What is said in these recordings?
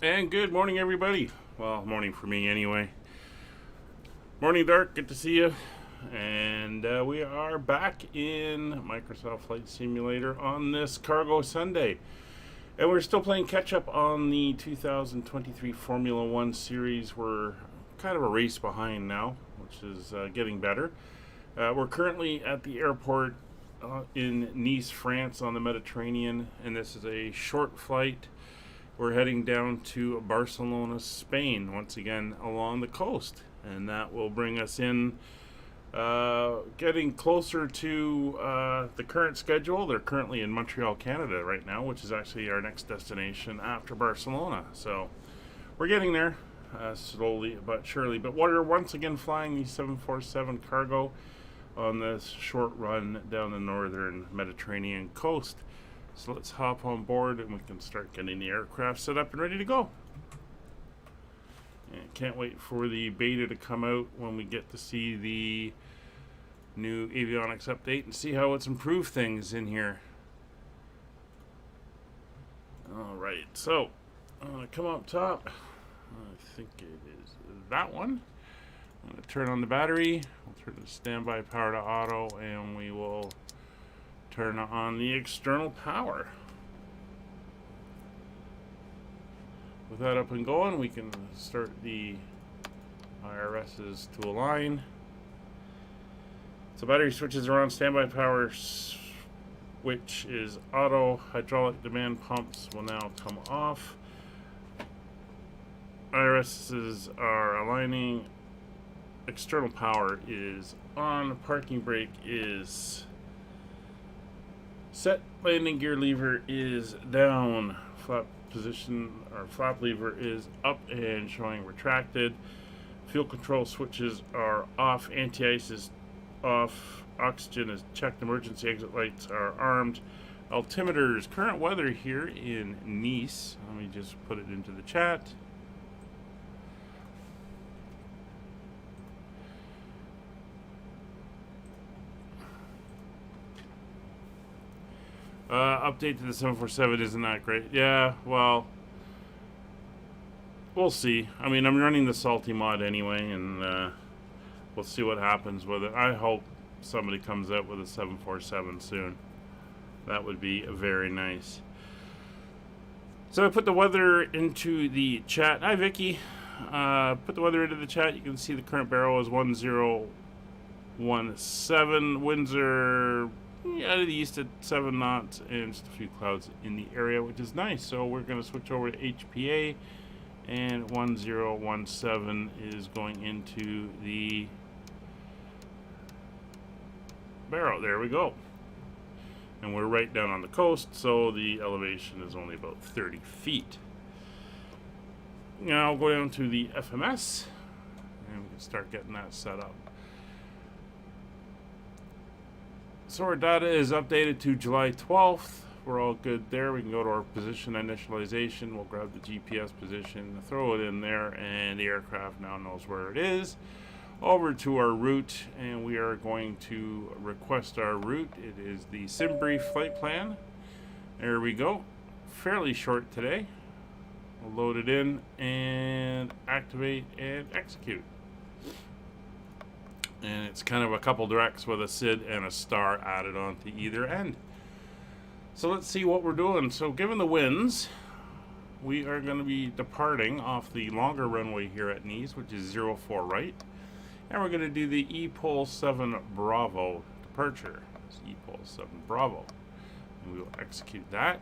And good morning, everybody. Well, morning for me anyway. Morning, Dark. Good to see you. And we are back in Microsoft Flight Simulator on this Cargo Sunday. And we're still playing catch up on the 2023 Formula One series. We're kind of a race behind now, which is getting better. We're currently at the airport in Nice, France, on the Mediterranean, and this is a short flight. We're heading down to Barcelona, Spain, once again along the coast, and that will bring us in, getting closer to the current schedule. They're currently in Montreal, Canada right now, which is actually our next destination after Barcelona. So we're getting there slowly but surely. But we're once again flying the 747 cargo on this short run down the northern Mediterranean coast. So let's hop on board and we can start getting the aircraft set up and ready to go. And can't wait for the beta to come out when we get to see the new avionics update and see how it's improved things in here. Alright, so come up top. I think it is that one. I'm going to turn on the battery. We'll turn the standby power to auto, and we will turn on the external power. With that up and going, we can start the IRSs to align. So battery switches are on. Standby power switch is auto. Hydraulic demand pumps will now come off. IRSs are aligning. External power is on. Parking brake is set. Landing gear lever is down. Flap position or flap lever is up and showing retracted. Fuel control switches are off. Anti-ice is off. Oxygen is checked. Emergency exit lights are armed. Altimeters. Current weather here in Nice. Let me just put it into the chat. Update to the 747 isn't that great. Yeah, well, we'll see. I mean, I'm running the salty mod anyway, and we'll see what happens with it. I hope somebody comes out with a 747 soon. That would be very nice. So I put the weather into the chat. Hi, Vicky. Put the weather into the chat. You can see the current barrel is 1017. Winds are out of the east at 7 knots, and just a few clouds in the area, which is nice. So we're going to switch over to HPA, and 1017 is going into the barrel. There we go. And we're right down on the coast, so the elevation is only about 30 feet. Now I'll go down to the FMS, and we can start getting that set up. So our data is updated to July 12th. We're all good there. We can go to our position initialization. We'll grab the GPS position, throw it in there, and the aircraft now knows where it is. Over to our route, and we are going to request our route. It is the SimBrief flight plan. There we go. Fairly short today. We'll load it in and activate and execute. And it's kind of a couple directs with a SID and a star added onto either end. So let's see what we're doing. So given the winds, we are going to be departing off the longer runway here at Nice, which is 04 right. And we're going to do the EPOL 7 Bravo departure. It's EPOL 7 Bravo. And we will execute that.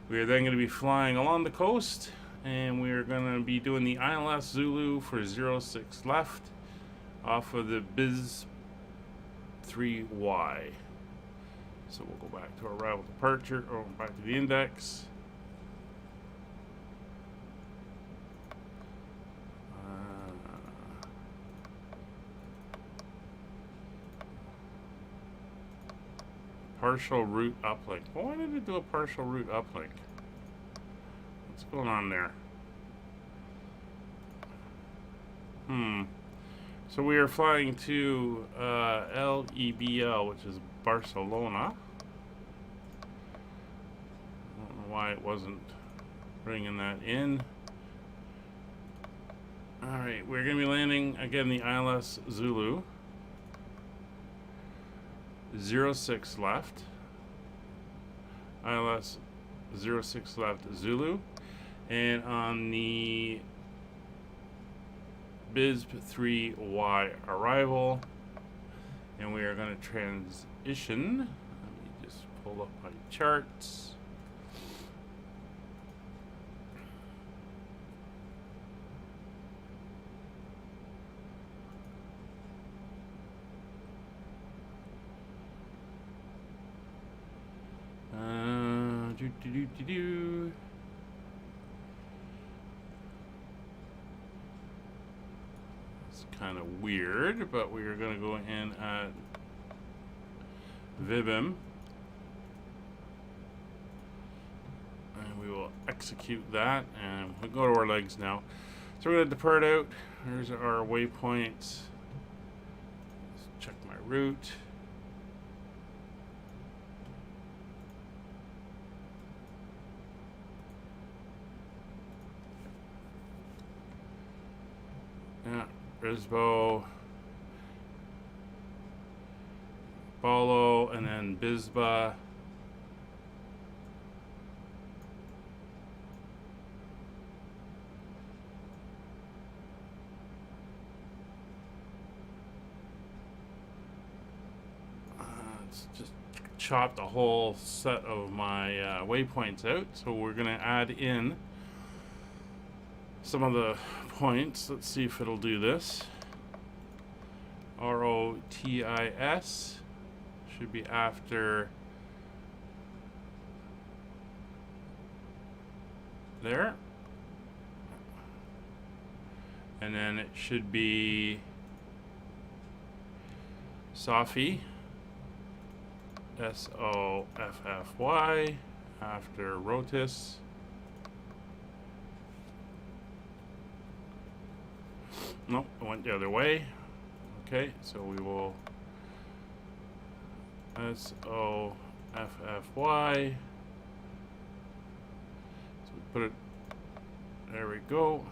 We are then going to be flying along the coast, and we are going to be doing the ILS Zulu for 06 left. Off of the Biz 3Y. So we'll go back to our arrival departure, or back to the index. Partial route uplink. Well, why did it do a partial route uplink? What's going on there? So we are flying to LEBL, which is Barcelona. I don't know why it wasn't bringing that in. Alright, we're going to be landing again the ILS Zulu. 06 left. ILS 06 left Zulu. And on the BISB 3Y arrival. And we are going to transition. Let me just pull up my charts. It's kind of weird, but we are going to go in at VIBM, and we will execute that, and we'll go to our legs now. So we're going to depart out. Here's our waypoints. Let's check my route. Yeah, Brisbo, Bolo, and then Bisba. Let's just chop the whole set of my waypoints out. So we're going to add in some of the points. Let's see if it'll do this. ROTIS should be after there, and then it should be Sophie, SOFFY, after Rotis. Nope, it went the other way. Okay, so we will SOFFY. So we put it, there we go.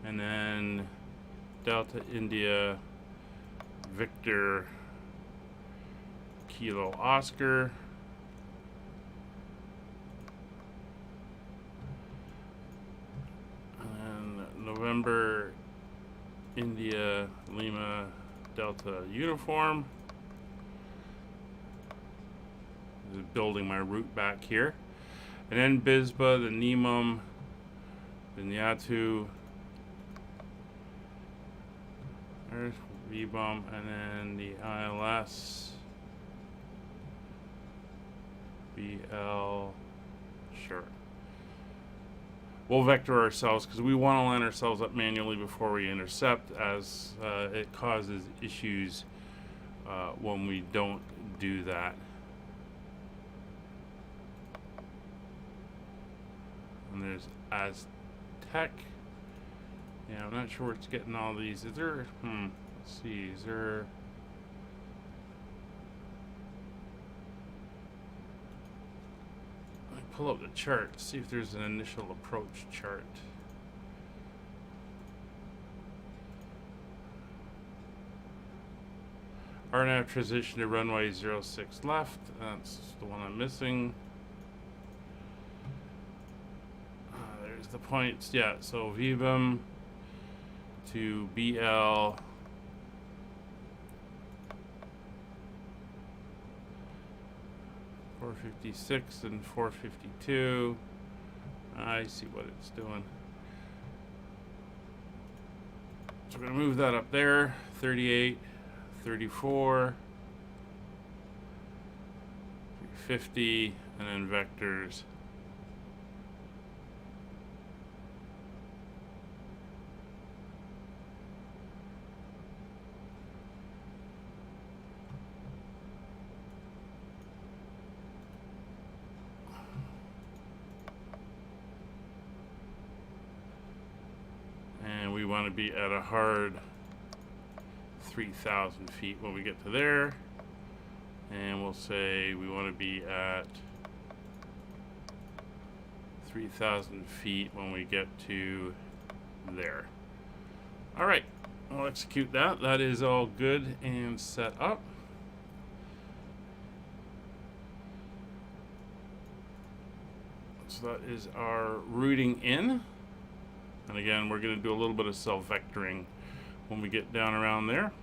And then Delta India Victor Kilo Oscar. And November India Lima Delta Uniform. Just building my route back here. And then Bisba, the Nemum, the Nyatu, there's VBUM, and then the ILS, BL, sure. We'll vector ourselves because we want to line ourselves up manually before we intercept, as it causes issues when we don't do that. And there's Aztec. Yeah, I'm not sure where it's getting all these. Is there, let's see, is there, let me pull up the chart, see if there's an initial approach chart. RNAV transition to runway 06 left. That's the one I'm missing. There's the points. Yeah, so VBUM to BL. 456 and 452. I see what it's doing. So we're going to move that up there. 38, 34, 350, and then vectors. We want to be at a hard 3,000 feet when we get to there, and we'll say we want to be at 3,000 feet when we get to there. All right, I'll execute that. That is all good and set up. So that is our routing in. And again, we're going to do a little bit of self-vectoring when we get down around there.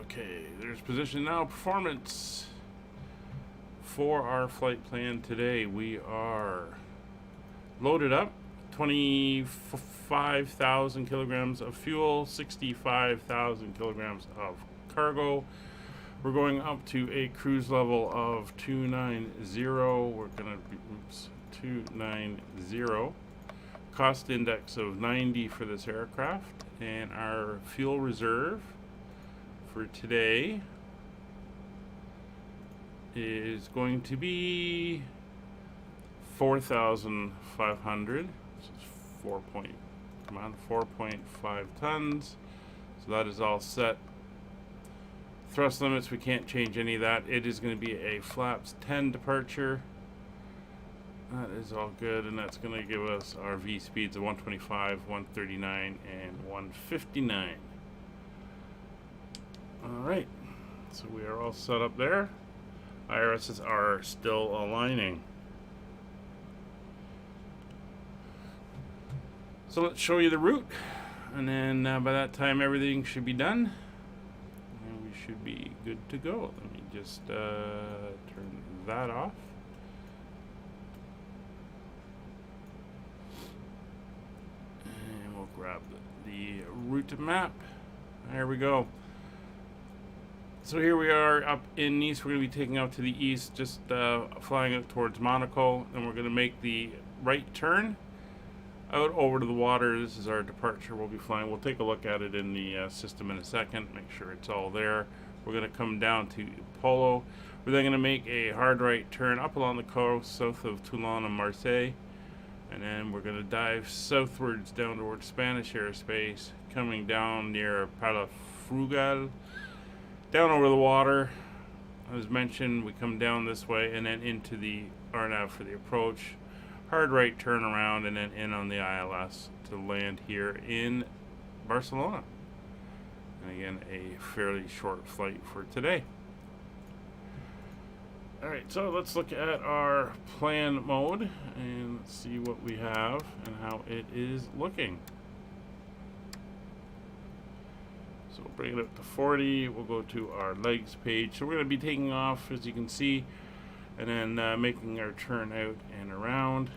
Okay, there's position now. Performance. For our flight plan today, we are loaded up. 25,000 kilograms of fuel, 65,000 kilograms of cargo. We're going up to a cruise level of 290. We're gonna be 290. Cost index of 90 for this aircraft, and our fuel reserve for today is going to be 4,500. This is 4.5 tons. So that is all set. Thrust limits, we can't change any of that. It is going to be a flaps 10 departure. That is all good, and that's going to give us our V speeds of 125, 139, and 159. All right, so we are all set up there. IRSs are still aligning. So let's show you the route, and then by that time everything should be done, and we should be good to go. Let me just turn that off. And we'll grab the route map. There we go. So here we are up in Nice. We're going to be taking out to the east, just flying out towards Monaco. Then we're going to make the right turn out over to the water. This is our departure. We'll be flying. We'll take a look at it in the system in a second, make sure it's all there. We're going to come down to Polo. We're then going to make a hard right turn up along the coast south of Toulon and Marseille. And then we're going to dive southwards down towards Spanish airspace, coming down near Palafrugell. Down over the water, as mentioned, we come down this way and then into the RNAV for the approach. Hard right turn around and then in on the ILS to land here in Barcelona. And again, a fairly short flight for today. Alright, so let's look at our plan mode and see what we have and how it is looking. So we'll bring it up to 40. We'll go to our legs page. So we're going to be taking off, as you can see, and then making our turn out and around.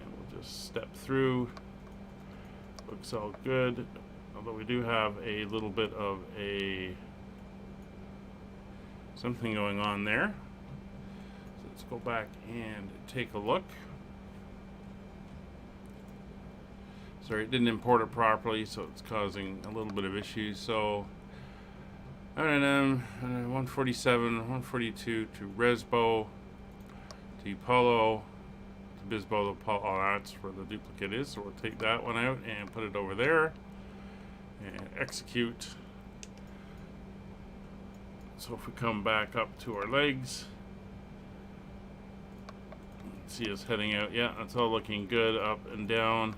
And we'll just step through. Looks all good. Although we do have a little bit of something going on there. So let's go back and take a look. Sorry, it didn't import it properly, so it's causing a little bit of issues. So, RNM 147, 142 to Resbo, to Polo, to Bisbo, to Polo. Oh, that's where the duplicate is. So we'll take that one out and put it over there and execute. So if we come back up to our legs, see us heading out. Yeah, that's all looking good, up and down.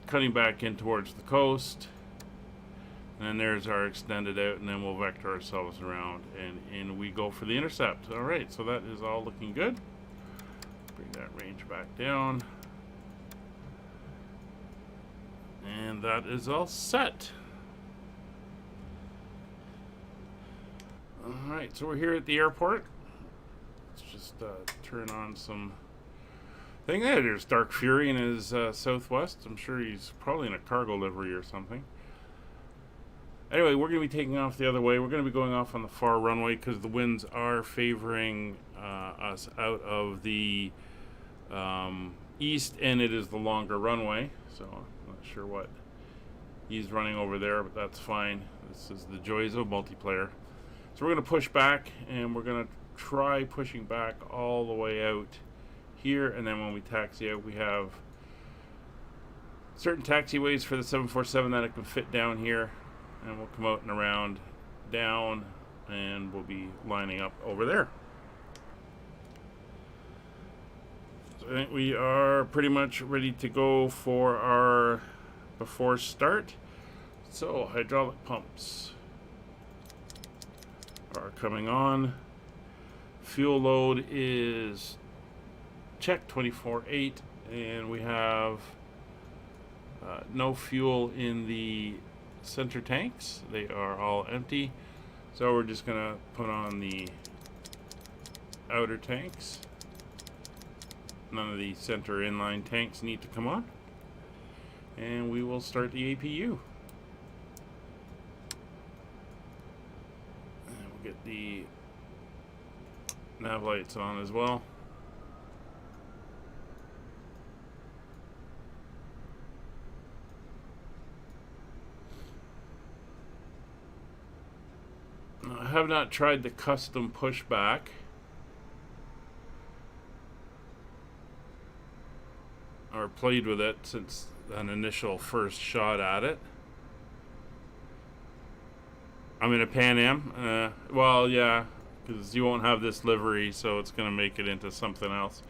Cutting back in towards the coast, and then there's our extended out, and then we'll vector ourselves around and in we go for the intercept. All right, so that is all looking good. Bring that range back down, and that is all set. All right, so we're here at the airport. Let's just turn on some thing there. There's Dark Fury in his southwest. I'm sure he's probably in a cargo livery or something. Anyway, we're going to be taking off the other way. We're going to be going off on the far runway because the winds are favoring us out of the east, and it is the longer runway. So I'm not sure what he's running over there, but that's fine. This is the joys of multiplayer. So we're going to push back, and we're going to try pushing back all the way out here, and then when we taxi out, we have certain taxiways for the 747 that it can fit down here, and we'll come out and around down, and we'll be lining up over there. I think we are pretty much ready to go for our before start. So hydraulic pumps are coming on. Fuel load is check 24.8, and we have no fuel in the center tanks. They are all empty. So we're just gonna put on the outer tanks. None of the center inline tanks need to come on. And we will start the APU. And we'll get the nav lights on as well. I have not tried the custom pushback. Or played with it since an initial first shot at it. I'm in a Pan Am. Well, yeah, because you won't have this livery, so it's going to make it into something else.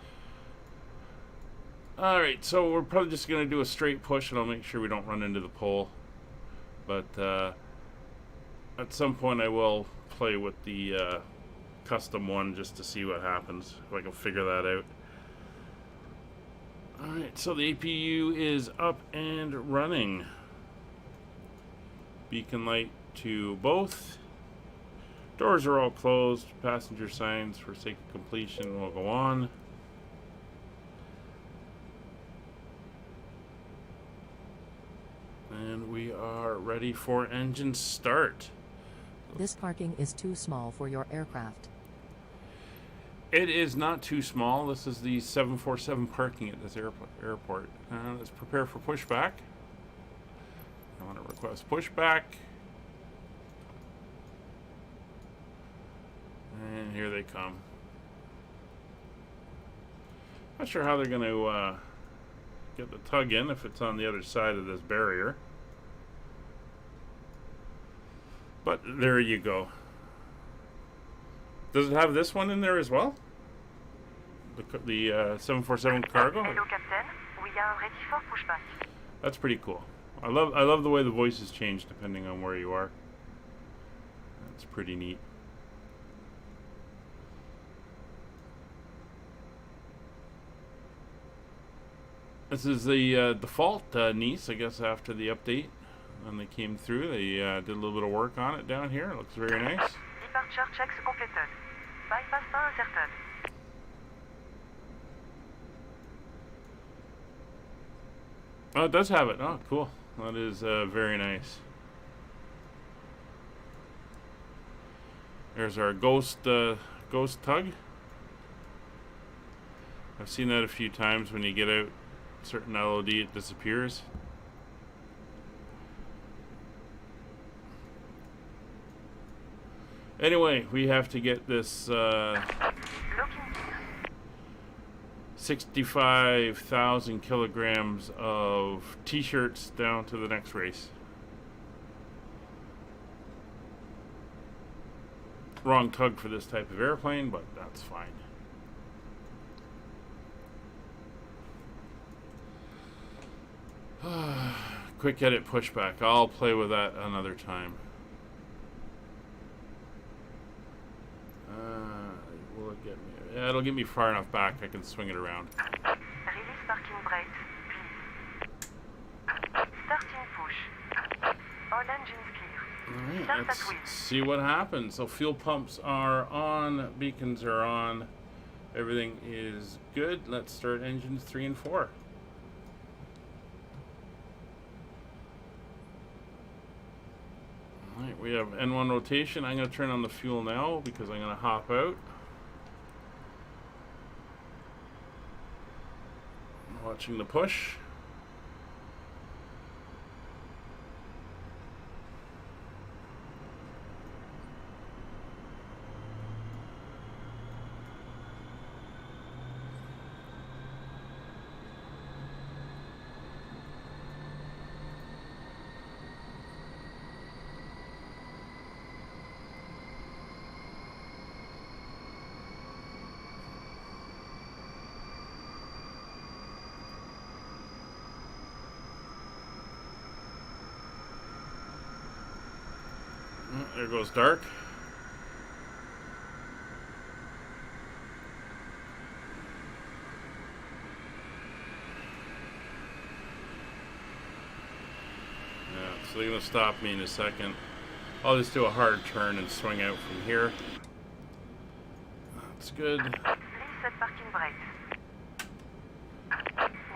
Alright, so we're probably just going to do a straight push, and I'll make sure we don't run into the pole. But at some point I will play with the custom one just to see what happens, if I can figure that out. Alright, so the APU is up and running. Beacon light to both. Doors are all closed. Passenger signs for sake of completion will go on. And we are ready for engine start. This parking is too small for your aircraft. It is not too small. This is the 747 parking at this airport. Let's prepare for pushback. I want to request pushback. And here they come. Not sure how they're going to get the tug in if it's on the other side of this barrier. But there you go. Does it have this one in there as well? The 747 cargo? Hello, Captain. We are ready for pushback. That's pretty cool. I love the way the voices change depending on where you are. That's pretty neat. This is the default Nice, I guess, after the update. When they came through, they did a little bit of work on it down here. It looks very nice. Departure checks completed. Bypass pas inserted. Oh, it does have it. Oh, cool. That is very nice. There's our ghost tug. I've seen that a few times. When you get out certain LOD, it disappears. Anyway, we have to get this 65,000 kilograms of t-shirts down to the next race. Wrong tug for this type of airplane, but that's fine. Quick edit pushback. I'll play with that another time. Will it get me? Yeah, it'll get me far enough back I can swing it around. Release parking brakes, please. Starting push. All engines clear. Alright, let's see what happens. So fuel pumps are on, beacons are on, everything is good. Let's start engines 3 and 4. Alright, we have N1 rotation. I'm going to turn on the fuel now because I'm going to hop out. Watching the push. There goes dark. Yeah, so they're gonna stop me in a second. I'll just do a hard turn and swing out from here. That's good. Please set parking brakes.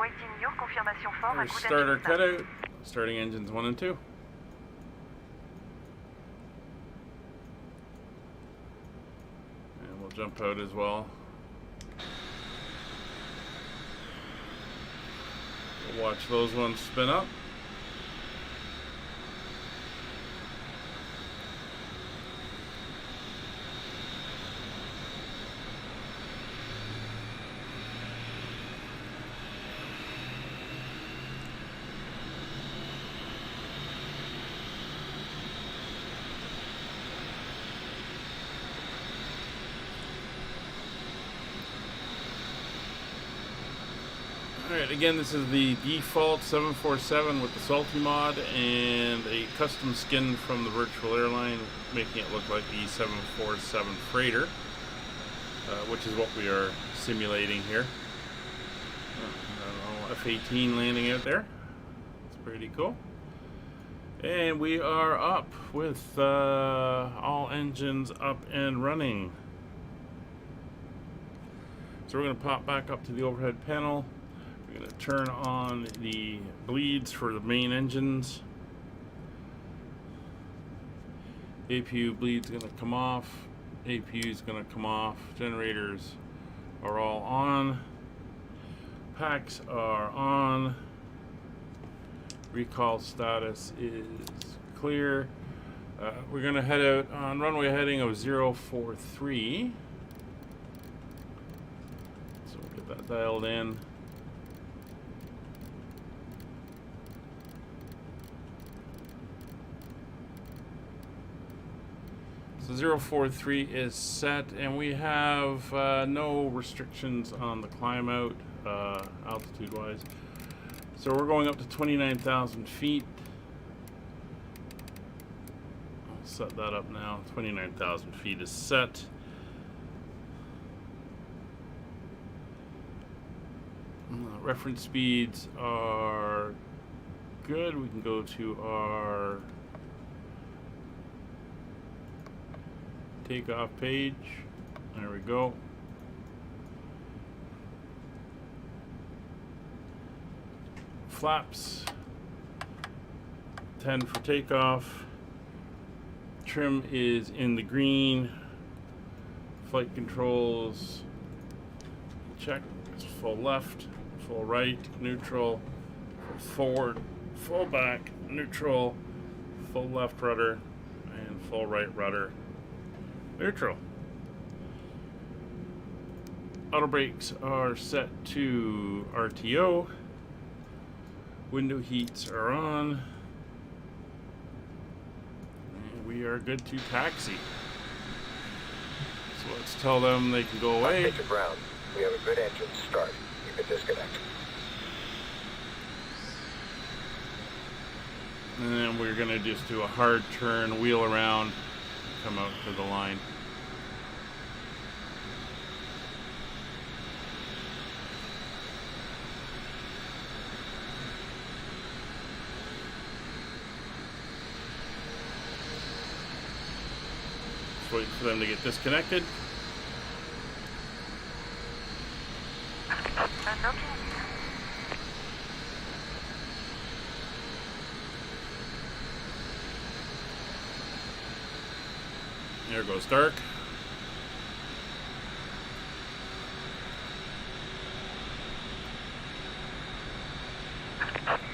Waiting your confirmation for There's a good starter engine start. cutout. Starting engines 1 and 2. And we'll jump out as well. We'll watch those ones spin up. Alright, again, this is the default 747 with the Salty mod and a custom skin from the virtual airline, making it look like the 747 freighter, which is what we are simulating here. F-18 landing out there. It's pretty cool. And we are up with all engines up and running. So we're going to pop back up to the overhead panel. We're going to turn on the bleeds for the main engines. APU bleed's going to come off. APU is going to come off. Generators are all on. Packs are on. Recall status is clear. We're going to head out on runway heading of 043. So we'll get that dialed in. So 043 is set, and we have no restrictions on the climb out altitude wise. So we're going up to 29,000 feet. I'll set that up now. 29,000 feet is set. Reference speeds are good. We can go to our takeoff page. There we go. Flaps 10 for takeoff. Trim is in the green. Flight controls check. It's full left, full right, neutral, full forward, full back, neutral, full left rudder, and full right rudder. Neutral. Auto brakes are set to RTO. Window heats are on. And we are good to taxi. So let's tell them they can go away. Take to ground. We have a good engine start. You can disconnect. And then we're going to just do a hard turn, wheel around, come out to the line. Just wait for them to get disconnected. Unlocking. There goes dark.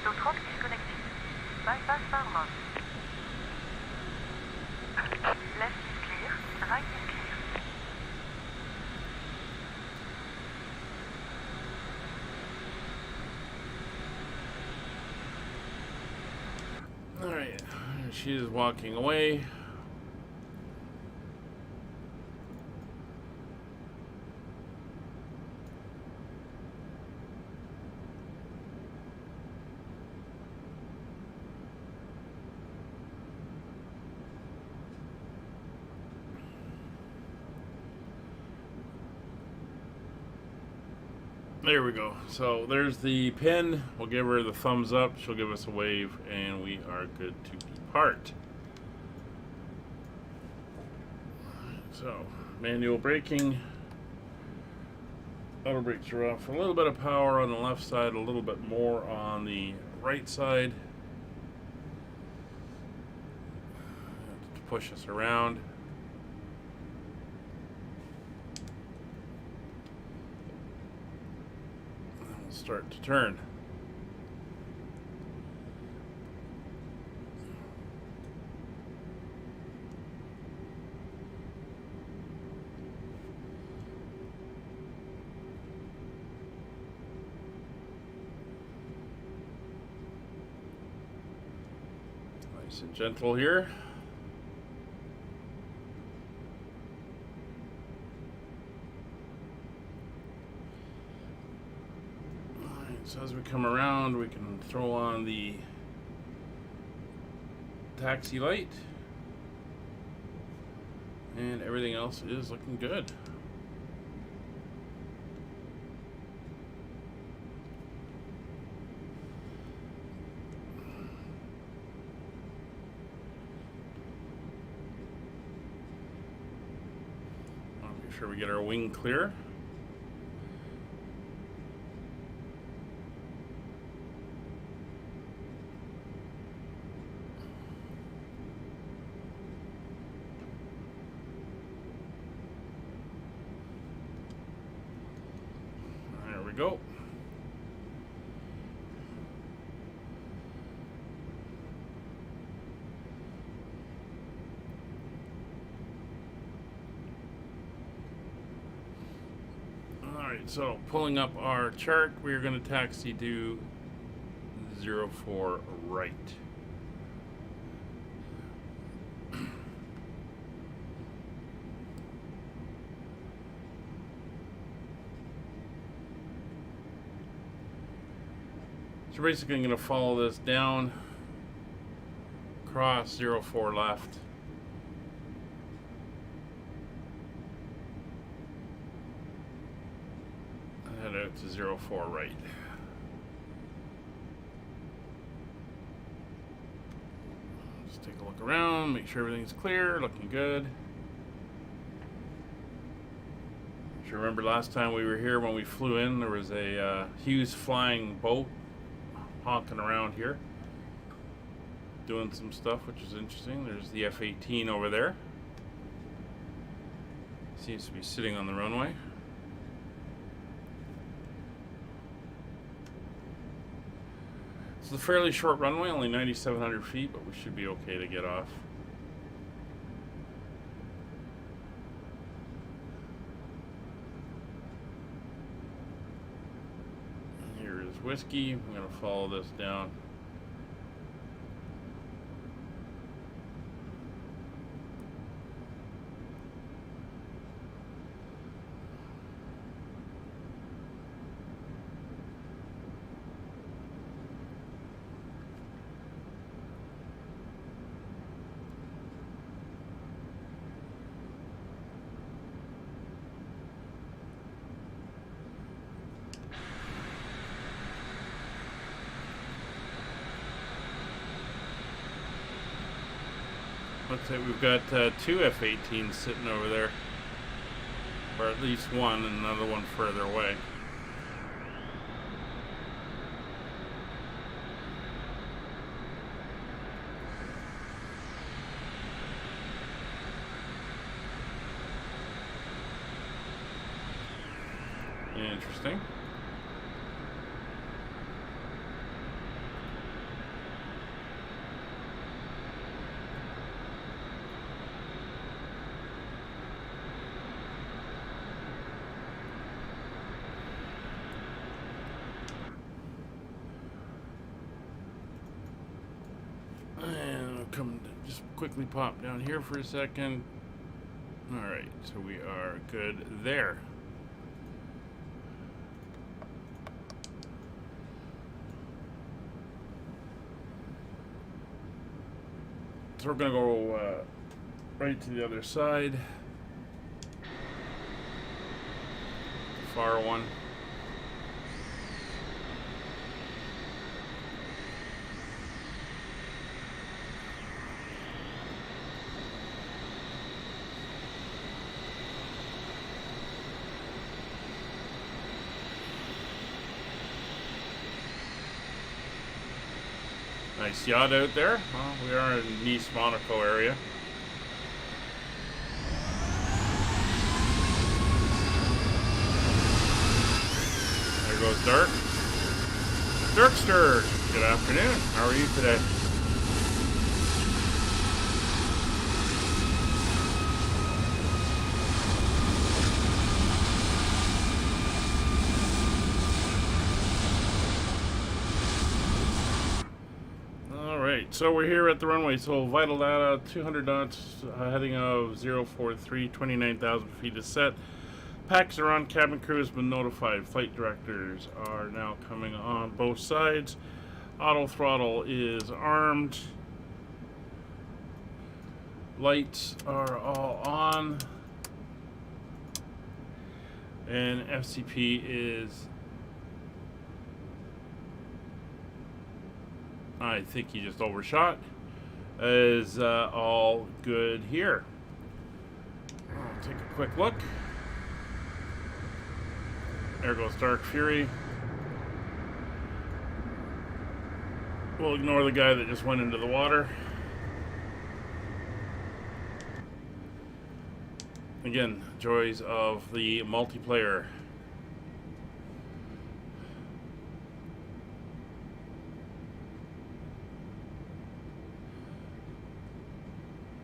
So throttle disconnected. Bypass power. Left is clear. Right is clear. Alright, she is walking away. There we go. So there's the pin. We'll give her the thumbs up. She'll give us a wave, and we are good to depart. So, manual braking. Auto brakes are off. A little bit of power on the left side, a little bit more on the right side to push us around. Start to turn. Nice and gentle here. So as we come around, we can throw on the taxi light, and everything else is looking good. I'll make sure we get our wing clear. Go. Alright, so pulling up our chart, we're going to taxi to 04 right. So basically I'm going to follow this down, cross 04 left, and head out to 04 right. Just take a look around, make sure everything's clear, looking good. If you remember last time we were here when we flew in, there was a huge flying boat honking around here, doing some stuff, which is interesting. There's the F-18 over there. Seems to be sitting on the runway. It's a fairly short runway, only 9,700 feet, but we should be okay to get off. Whiskey. I'm going to follow this down. Looks like we've got two F-18s sitting over there, or at least one, and another one further away. Interesting. Just quickly pop down here for a second. Alright, so we are good there. So we're going to go right to the other side. The far one. Nice yacht out there. Well, we are in Nice, Monaco area. There goes Dark. Darkster, good afternoon. How are you today? So we're here at the runway. So vital data, 200 knots, heading of 043, 29,000 feet is set. Packs are on, cabin crew has been notified. Flight directors are now coming on both sides. Auto throttle is armed. Lights are all on. And FCP is... I think he just overshot. Is all good here. I'll take a quick look. There goes Dark Fury. We'll ignore the guy that just went into the water. Again, joys of the multiplayer.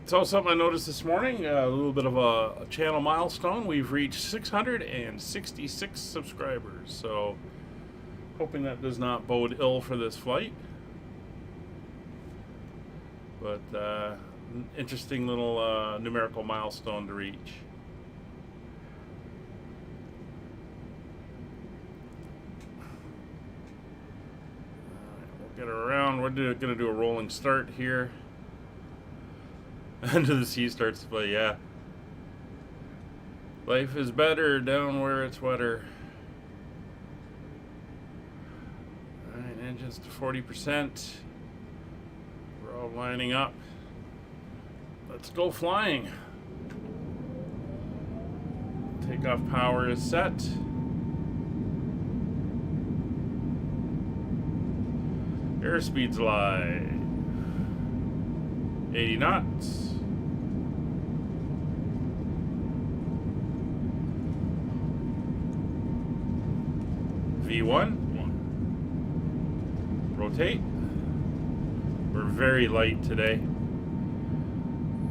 So something I noticed this morning, a little bit of a channel milestone. We've reached 666 subscribers. So hoping that does not bode ill for this flight. But interesting little numerical milestone to reach. We'll get her around. We're going to do a rolling start here. Under the sea starts to play, yeah. Life is better down where it's wetter. Alright, engines to 40%. We're all lining up. Let's go flying. Takeoff power is set. Airspeed's live. 80 knots. V1. Rotate. We're very light today.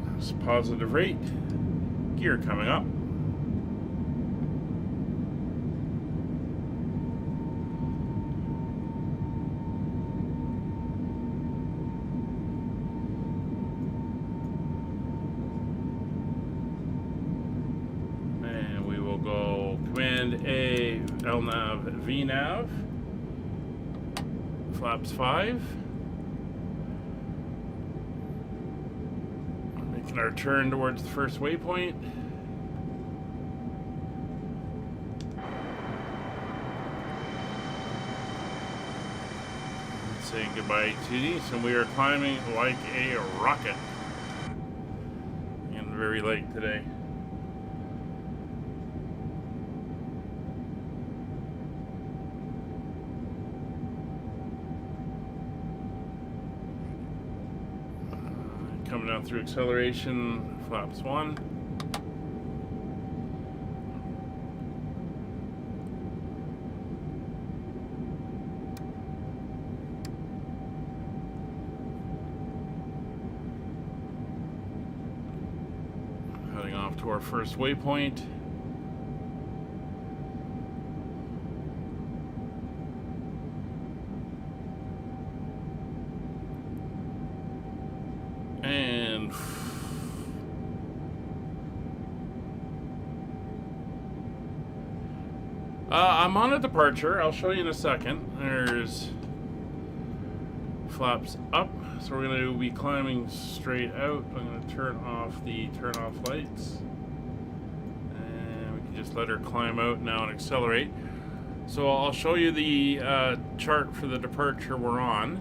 That's positive rate. Gear coming up. A LNAV VNAV, flaps 5, making our turn towards the first waypoint. Saying goodbye to Nice, and we are climbing like a rocket, and very light today. Coming out through acceleration, flaps 1. Heading off to our first waypoint. And I'm on a departure. I'll show you in a second. There's flaps up, so we're going to be climbing straight out. I'm going to turn off the turn-off lights, and we can just let her climb out now and accelerate. So I'll show you the chart for the departure we're on.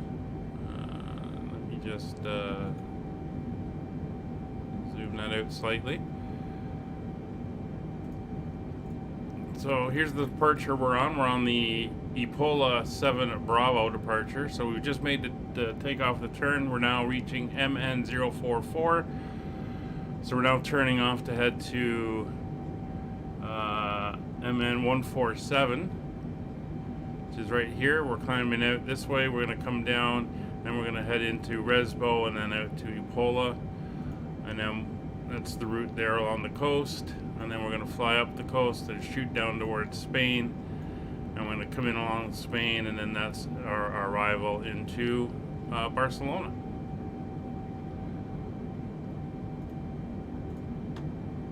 Let me just zoom that out slightly. So here's the departure we're on. We're on the Epola 7 Bravo departure. So we've just made the takeoff the turn. We're now reaching MN044. So we're now turning off to head to MN147, which is right here. We're climbing out this way. We're going to come down, then we're going to head into Resbo and then out to Epola. And then that's the route there along the coast. And then we're going to fly up the coast and shoot down towards Spain. And we're going to come in along Spain, and then that's our arrival into Barcelona.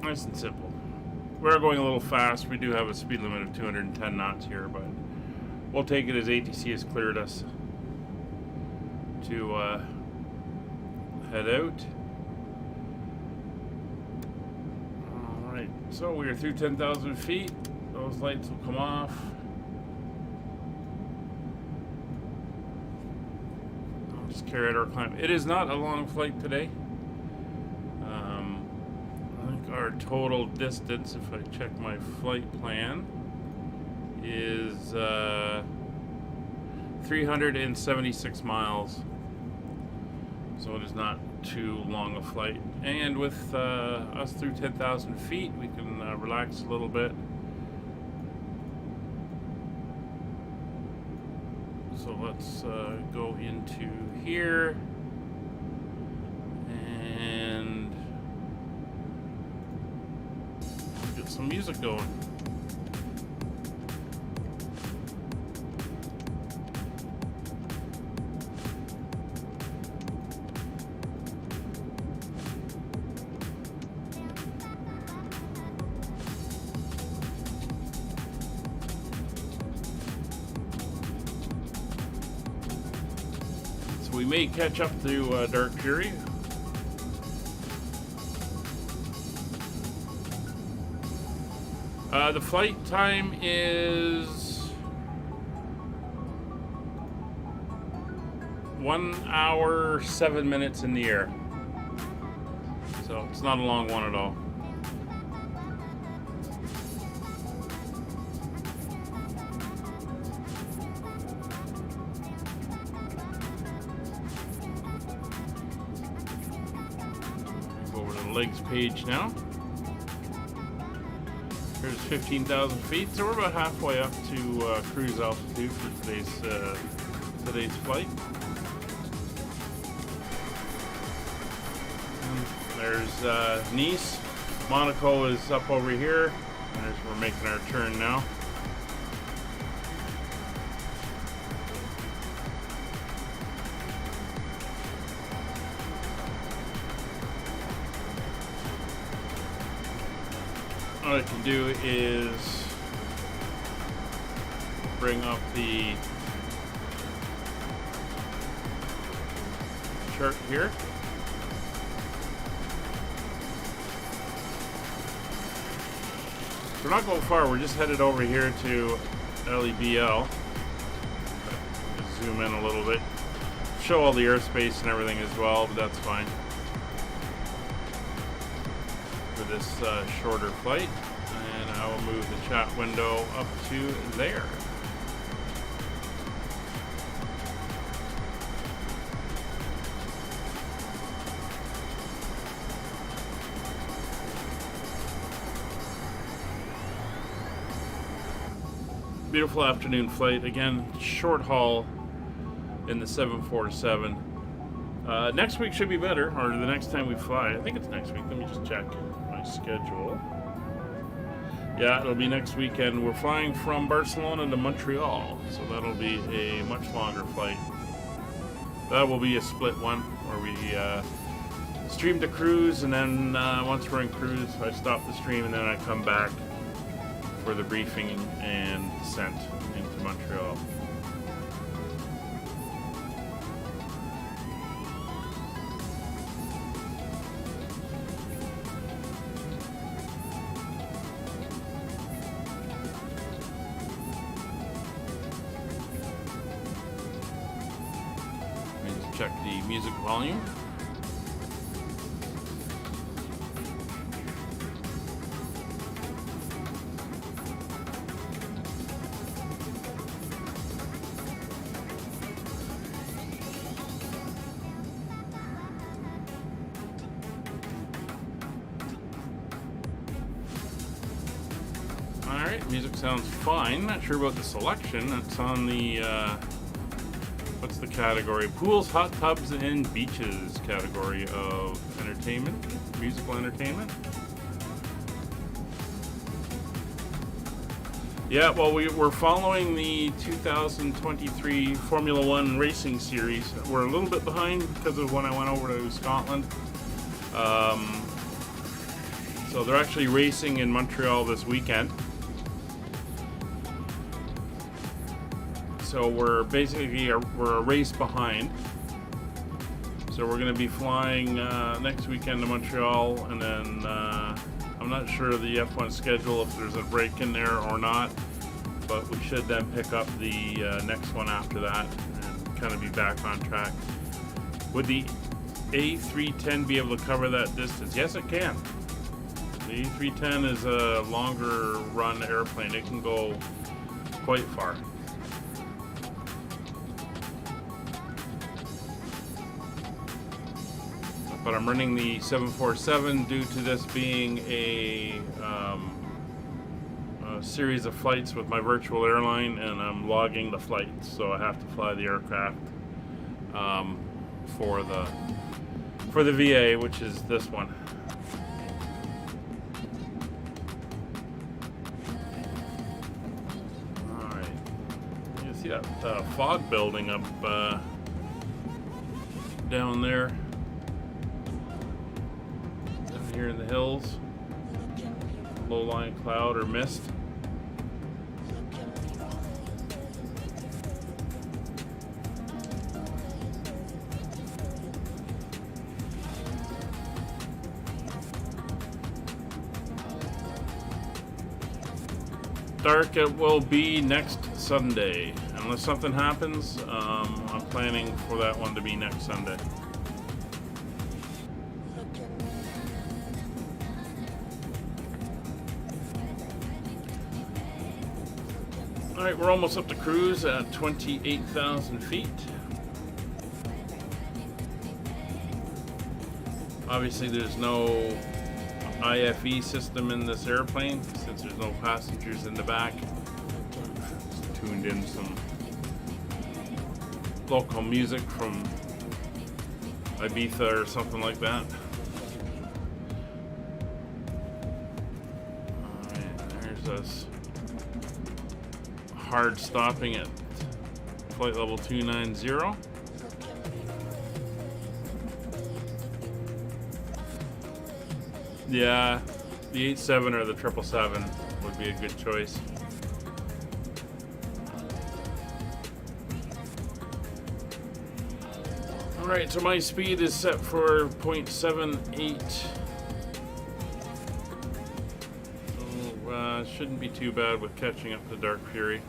Nice and simple. We're going a little fast. We do have a speed limit of 210 knots here, but we'll take it as ATC has cleared us to head out. Alright, so we are through 10,000 feet. Those lights will come off. I'll just carry out our climb. It is not a long flight today. Our total distance, if I check my flight plan, is 376 miles. So it is not too long a flight. And with us through 10,000 feet, we can relax a little bit. So let's go into here. And get some music going. So we may catch up to Dark Fury. The flight time is 1 hour 7 minutes in the air, so it's not a long one at all. Go over to the legs page now. Here's 15,000 feet, so we're about halfway up to cruise altitude for today's flight. And there's Nice. Monaco is up over here, and we're making our turn now. What I can do is bring up the chart here. We're not going far, we're just headed over here to LEBL. Just zoom in a little bit. Show all the airspace and everything as well, but that's fine for this shorter flight. And I will move the chat window up to there. Beautiful afternoon flight. Again, short haul in the 747. Next week should be better, or the next time we fly. I think it's next week. Let me just check my schedule. Yeah, it'll be next weekend. We're flying from Barcelona to Montreal, so that'll be a much longer flight. That will be a split one, where we stream to cruise, and then once we're in cruise, I stop the stream, and then I come back for the briefing and descent into Montreal. Let me just check the music volume. Alright, music sounds fine. Not sure about the selection. It's on the, what's the category? Pools, hot tubs, and beaches category of entertainment, musical entertainment. Yeah, well, we're following the 2023 Formula One racing series. We're a little bit behind because of when I went over to Scotland. So they're actually racing in Montreal this weekend. So we're basically we're a race behind. So we're going to be flying next weekend to Montreal, and then I'm not sure of the F1 schedule if there's a break in there or not, but we should then pick up the next one after that and kind of be back on track. Would the A310 be able to cover that distance? Yes, it can. The A310 is a longer run airplane. It can go quite far. But I'm running the 747 due to this being a series of flights with my virtual airline, and I'm logging the flights, so I have to fly the aircraft for the VA, which is this one. All right, you can see that fog building up down there. Here in the hills, low-lying cloud or mist. Dark it will be next Sunday, unless something happens. I'm planning for that one to be next Sunday. Alright, we're almost up to cruise at 28,000 feet. Obviously there's no IFE system in this airplane since there's no passengers in the back. Just tuned in some local music from Ibiza or something like that. Alright, there's us. Hard stopping at flight level 290. Yeah, the 87 or the 777 would be a good choice. Alright, so my speed is set for 0.78. Shouldn't be too bad with catching up to Dark Fury.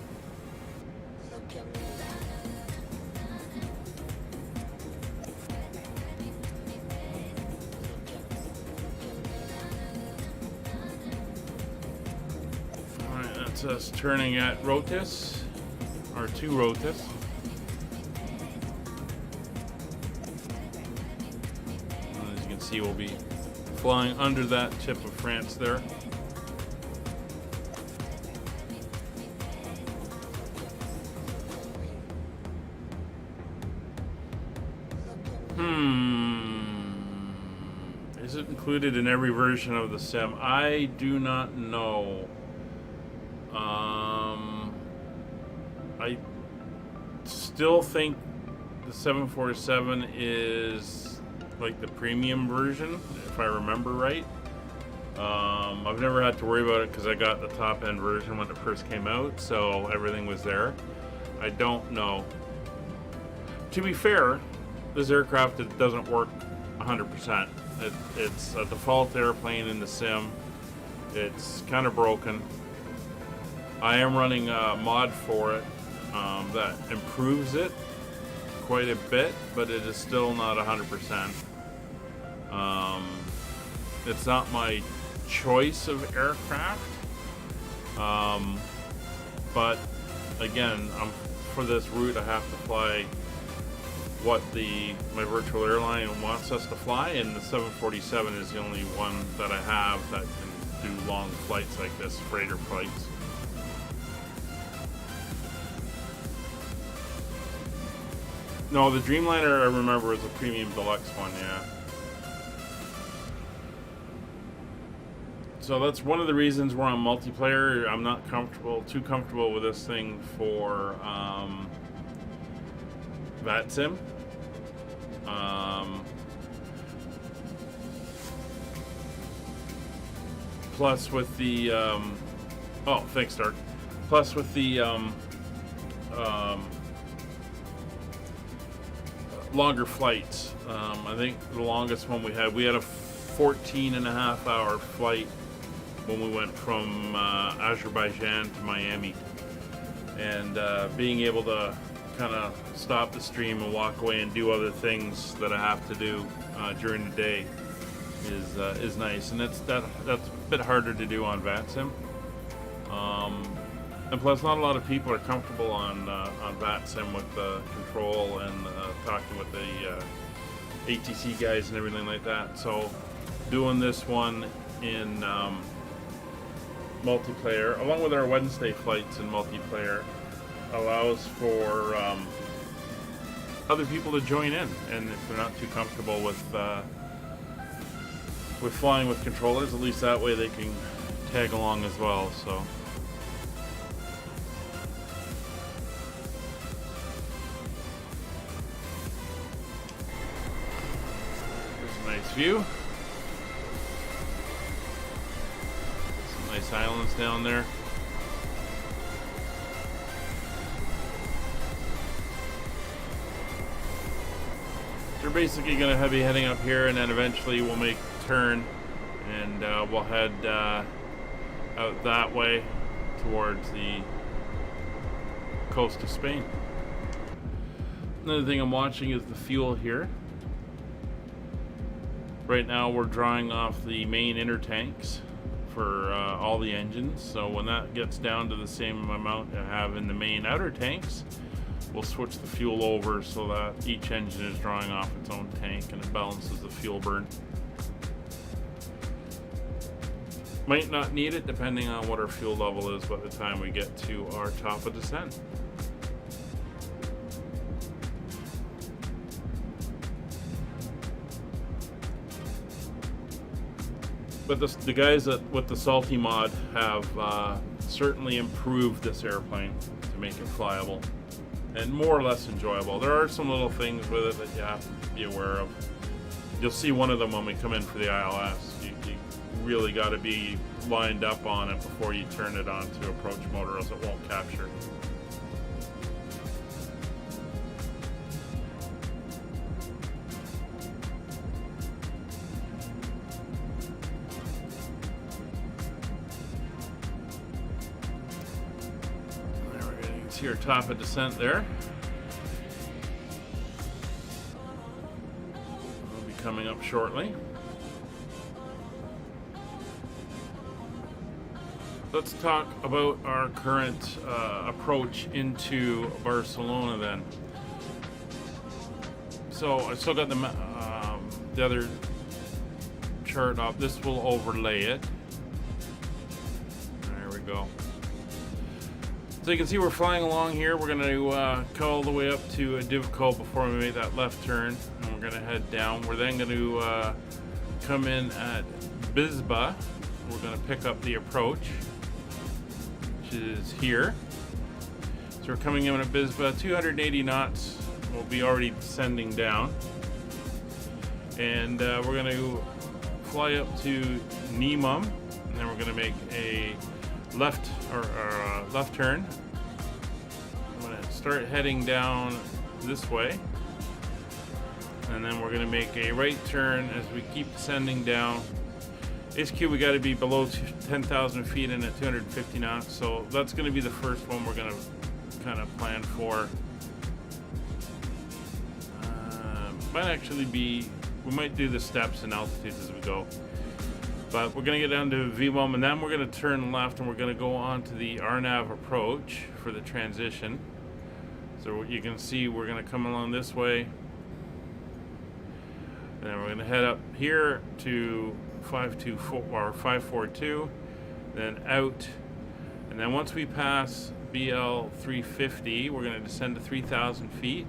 Alright, that's us turning at Rotis, or to Rotis. And as you can see, we'll be flying under that tip of France there. Is it included in every version of the sim? I do not know. I still think the 747 is like the premium version, if I remember right. I've never had to worry about it because I got the top end version when it first came out, so everything was there. I don't know. To be fair, this aircraft, it doesn't work 100%. It's a default airplane in the sim. It's kind of broken. I am running a mod for it that improves it quite a bit, but it is still not 100%. It's not my choice of aircraft, but again, for this route I have to fly what my virtual airline wants us to fly, and the 747 is the only one that I have that can do long flights like this, freighter flights. No, the Dreamliner I remember was a premium deluxe one, yeah. So that's one of the reasons we're on multiplayer. I'm not too comfortable with this thing for VATSIM. Plus with the oh, thanks, Dark. Plus with the longer flights. I think the longest one we had a 14.5-hour flight when we went from Azerbaijan to Miami, and being able to kind of stop the stream and walk away and do other things that I have to do during the day is nice, and that's a bit harder to do on VATSIM. And plus, not a lot of people are comfortable on VATSIM with the control and talking with the ATC guys and everything like that. So doing this one in multiplayer, along with our Wednesday flights in multiplayer, allows for other people to join in, and if they're not too comfortable with flying with controllers, at least that way they can tag along as well. So there's a nice view. Some nice islands down there. We're basically going to be heading up here, and then eventually we'll make a turn, and we'll head out that way towards the coast of Spain. Another thing I'm watching is the fuel here. Right now we're drawing off the main inner tanks for all the engines, so when that gets down to the same amount I have in the main outer tanks, we'll switch the fuel over so that each engine is drawing off its own tank and it balances the fuel burn. Might not need it depending on what our fuel level is by the time we get to our top of descent. But the guys with the Salty mod have certainly improved this airplane to make it flyable and more or less enjoyable. There are some little things with it that you have to be aware of. You'll see one of them when we come in for the ILS. You really got to be lined up on it before you turn it on to approach mode, or else it won't capture. There we go. You can see our top of descent there. We'll be coming up shortly. Let's talk about our current approach into Barcelona then. So I still got the other chart up. This will overlay it. There we go. So you can see we're flying along here. We're going to go all the way up to Divco before we make that left turn, and we're going to head down. We're then going to come in at Bisba. We're going to pick up the approach, which is here. So we're coming in at Bisba, 280 knots. We'll be already descending down, and we're going to fly up to Nemum, and then we're going to make a left turn. I'm going to start heading down this way, and then we're going to make a right turn as we keep descending down. HQ, we got to be below 10,000 feet and at 250 knots, so that's going to be the first one we're going to kind of plan for. Might actually be, we might do the steps and altitudes as we go. But we're going to get down to VMOM, and then we're going to turn left, and we're going to go on to the RNAV approach for the transition. So you can see we're going to come along this way. And then we're going to head up here to 524 or 542, then out. And then once we pass BL 350, we're going to descend to 3,000 feet.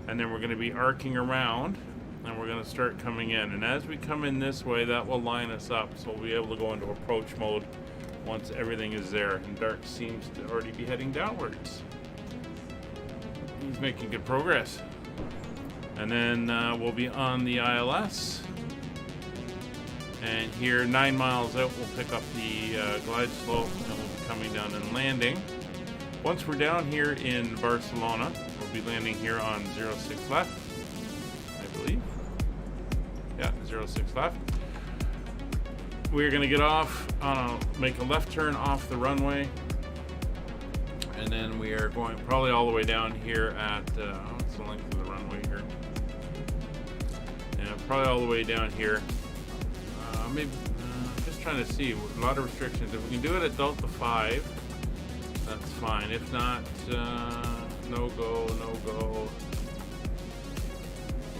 and then we're going to be arcing around, and we're going to start coming in. And as we come in this way, that will line us up, so we'll be able to go into approach mode once everything is there. And Dark seems to already be heading downwards. He's making good progress. And then we'll be on the ILS. And here, 9 miles out, we'll pick up the glide slope, and we'll be coming down and landing. Once we're down here in Barcelona, we'll be landing here on 06 left, I believe. Yeah, 06 left. We're going to get off, make a left turn off the runway. And then we are going probably all the way down here at, what's the length of the runway here? Yeah, probably all the way down here. Maybe, just trying to see, a lot of restrictions. If we can do it at Delta 5, that's fine. If not, no go, no go.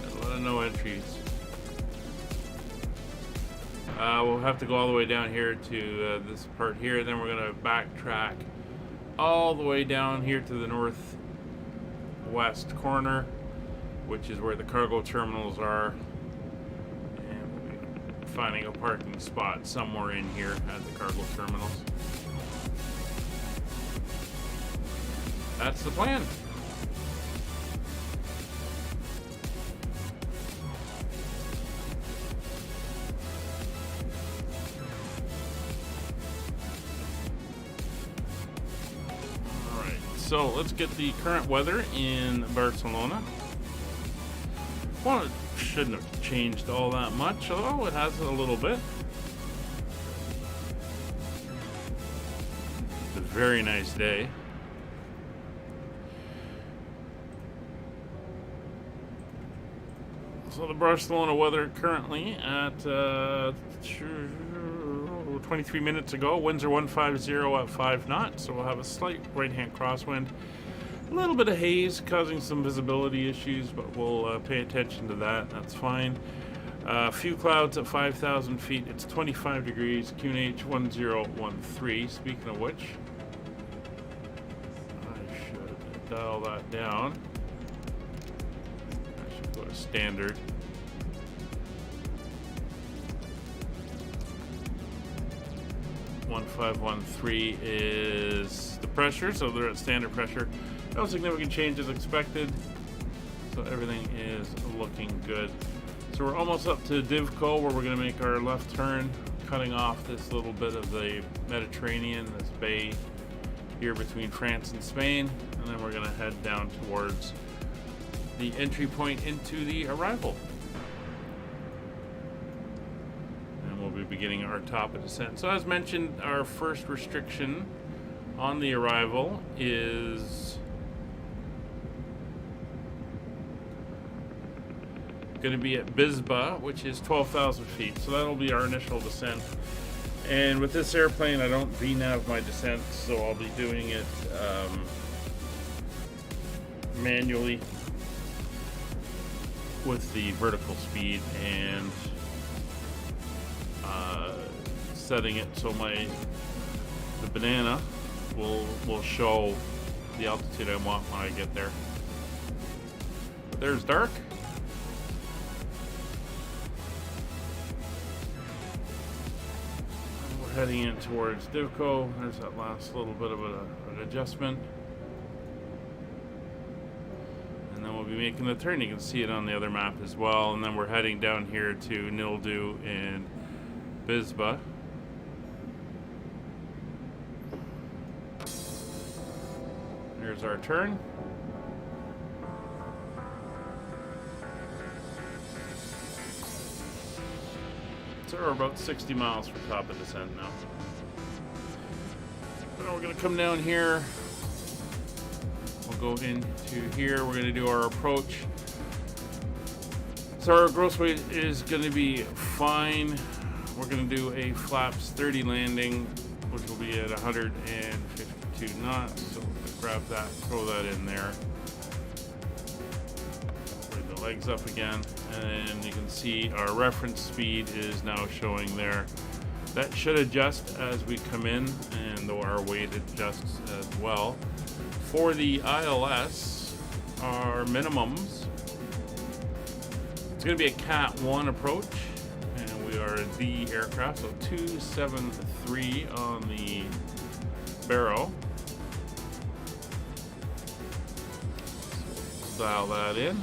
A lot of no entries. We'll have to go all the way down here to this part here, then we're going to backtrack all the way down here to the northwest corner, which is where the cargo terminals are. Finding a parking spot somewhere in here at the cargo terminals. That's the plan. Alright, so let's get the current weather in Barcelona. Well, it shouldn't have changed all that much, although it has a little bit. It's a very nice day. So the Barcelona weather currently at 23 minutes ago, winds are 150 at 5 knots, so we'll have a slight right-hand crosswind. A little bit of haze causing some visibility issues, but we'll pay attention to that. That's fine. A few clouds at 5,000 feet. It's 25 degrees. QNH 1013. Speaking of which, I should dial that down. I should go to standard. .1513 is the pressure, so they're at standard pressure. No significant changes expected, so everything is looking good. So we're almost up to Divco, where we're going to make our left turn, cutting off this little bit of the Mediterranean, this bay here between France and Spain, and then we're going to head down towards the entry point into the arrival. And we'll be beginning our top of descent. So as mentioned, our first restriction on the arrival is going to be at Bisba, which is 12,000 feet. So that'll be our initial descent. And with this airplane, I don't VNAV my descent, so I'll be doing it manually with the vertical speed and setting it so the banana will show the altitude I want when I get there. But there's Dark. Heading in towards Divco. There's that last little bit of an adjustment. And then we'll be making the turn. You can see it on the other map as well. And then we're heading down here to Nildu and Bisba. There's our turn. So we're about 60 miles from top of descent now. So we're going to come down here. We'll go into here. We're going to do our approach. So our gross weight is going to be fine. We're going to do a flaps 30 landing, which will be at 152 knots. So we'll grab that, throw that in there. Bring the legs up again. And you can see our reference speed is now showing there. That should adjust as we come in, and though our weight adjusts as well. For the ILS, our minimums It's going to be a Cat 1 approach, and we are the aircraft, so 273 on the barrel. Dial that in.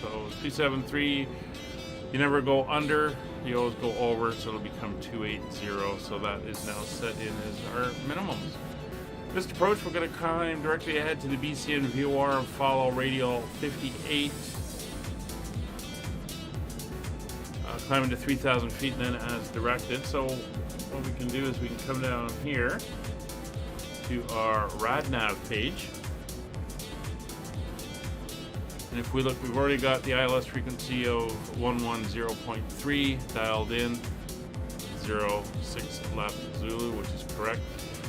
So 273, you never go under, you always go over, so it'll become 280. So that is now set in as our minimums. This approach, we're going to climb directly ahead to the BCN VOR and follow radial 58. Climbing to 3,000 feet then as directed. So what we can do is we can come down here to our RadNav page. And if we look, we've already got the ILS frequency of 110.3 dialed in, 06 left Zulu, which is correct.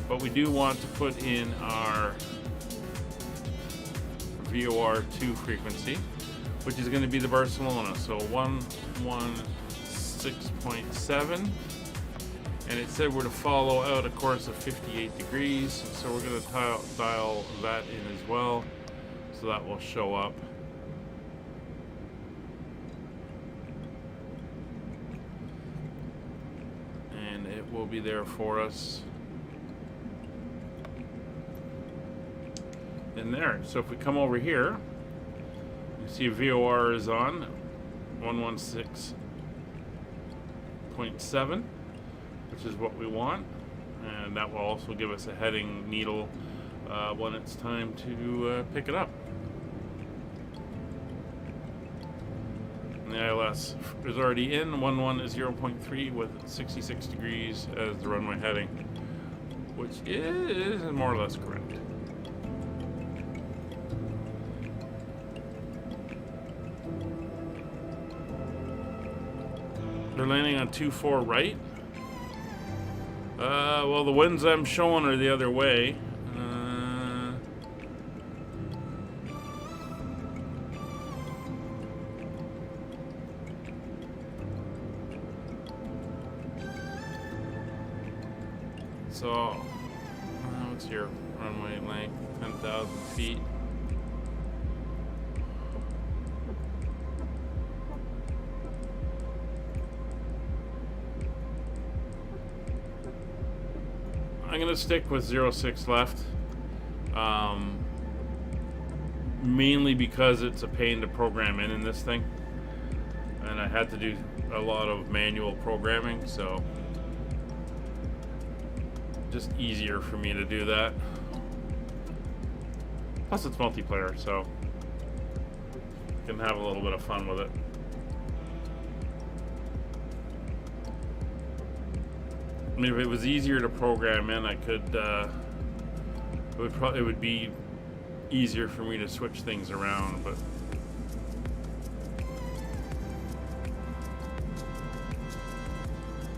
But we do want to put in our VOR2 frequency, which is going to be the Barcelona. So 116.7. And it said we're to follow out a course of 58 degrees. So we're going to dial that in as well. So that will show up. And it will be there for us. In there. So if we come over here, you see VOR is on 116.7, which is what we want, and that will also give us a heading needle when it's time to pick it up. And the ILS is already in 110.3 with 66 degrees as the runway heading, which is more or less correct. They're landing on 2-4 right. Well, the winds I'm showing are the other way. So, what's your runway length? 10,000 feet. I'm going to stick with 06 left, mainly because it's a pain to program in this thing, and I had to do a lot of manual programming, so just easier for me to do that. Plus it's multiplayer, so you can have a little bit of fun with it. I mean, if it was easier to program in, I could. It would be easier for me to switch things around, but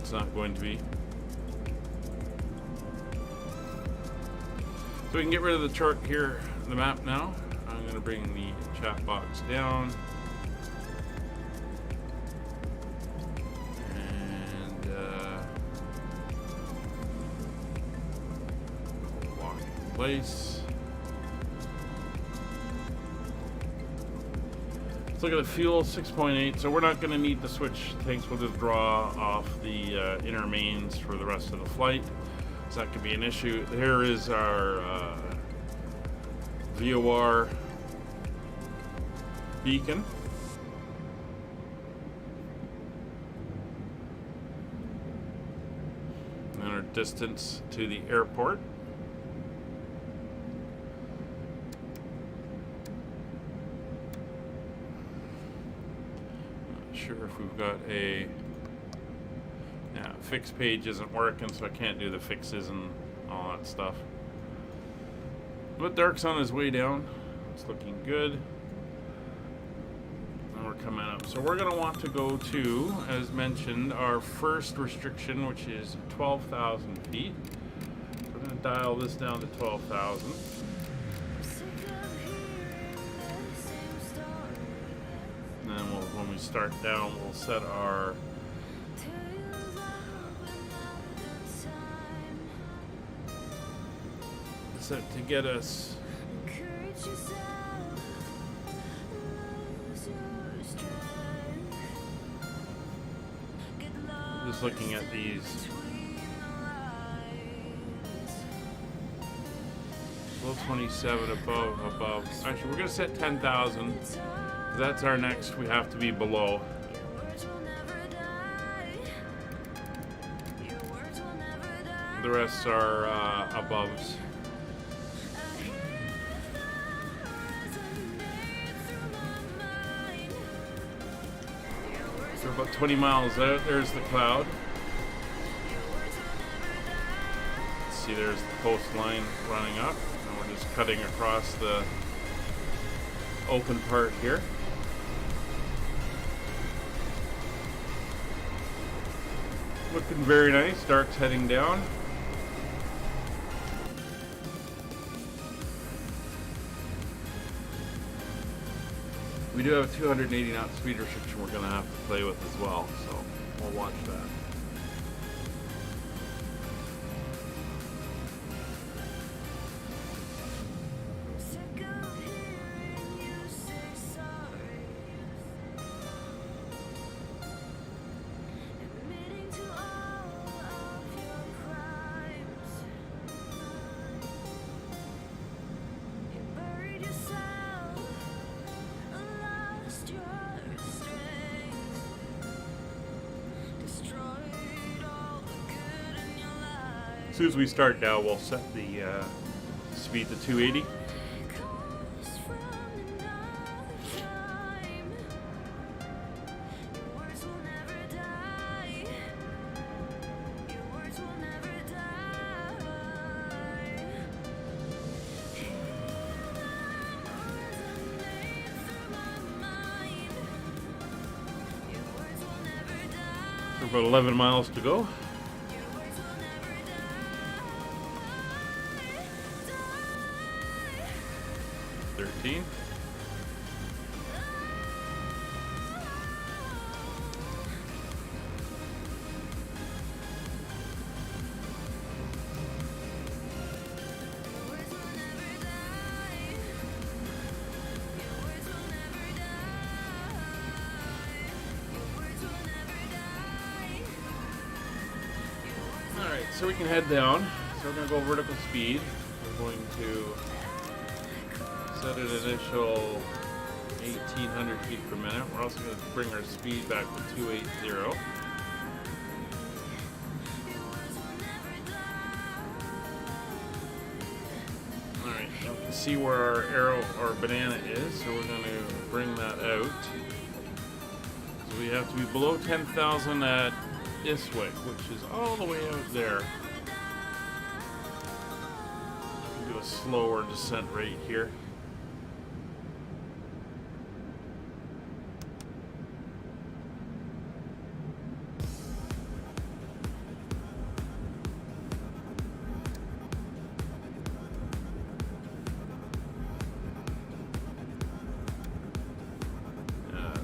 it's not going to be. So we can get rid of the chart here, the map now. I'm going to bring the chat box down. Place. Let's look at the fuel, 6.8. So we're not going to need to switch tanks. We'll just draw off the inner mains for the rest of the flight. So that could be an issue. Here is our VOR beacon. And our distance to the airport. Sure if we've got a fix page isn't working, so I can't do the fixes and all that stuff. But Dark's on his way down. It's looking good. And we're coming up. So we're going to want to go to, as mentioned, our first restriction, which is 12,000 feet. We're going to dial this down to 12,000. And then when we start down, we'll set our to get us Just looking at these. Below 27, above. Actually, we're gonna set 10,000. That's our next. We have to be below. The rest are aboves. We're about 20 miles out. There's the cloud. See, there's the coastline running up. And we're just cutting across the open part here. Looking very nice. Dark's heading down. We do have a 280 knot speed restriction we're going to have to play with as well, so we'll watch that. As soon as we start now, we'll set the speed to 280. So about 11 miles to go. 13. Alright, so we can head down. So we're going to go vertical speed. We're going to set an initial 1,800 feet per minute. We're also going to bring our speed back to 280. Alright, you can see where our arrow or banana is, so we're going to bring that out. So we have to be below 10,000 at Iswick, which is all the way out there. Do a slower descent rate here.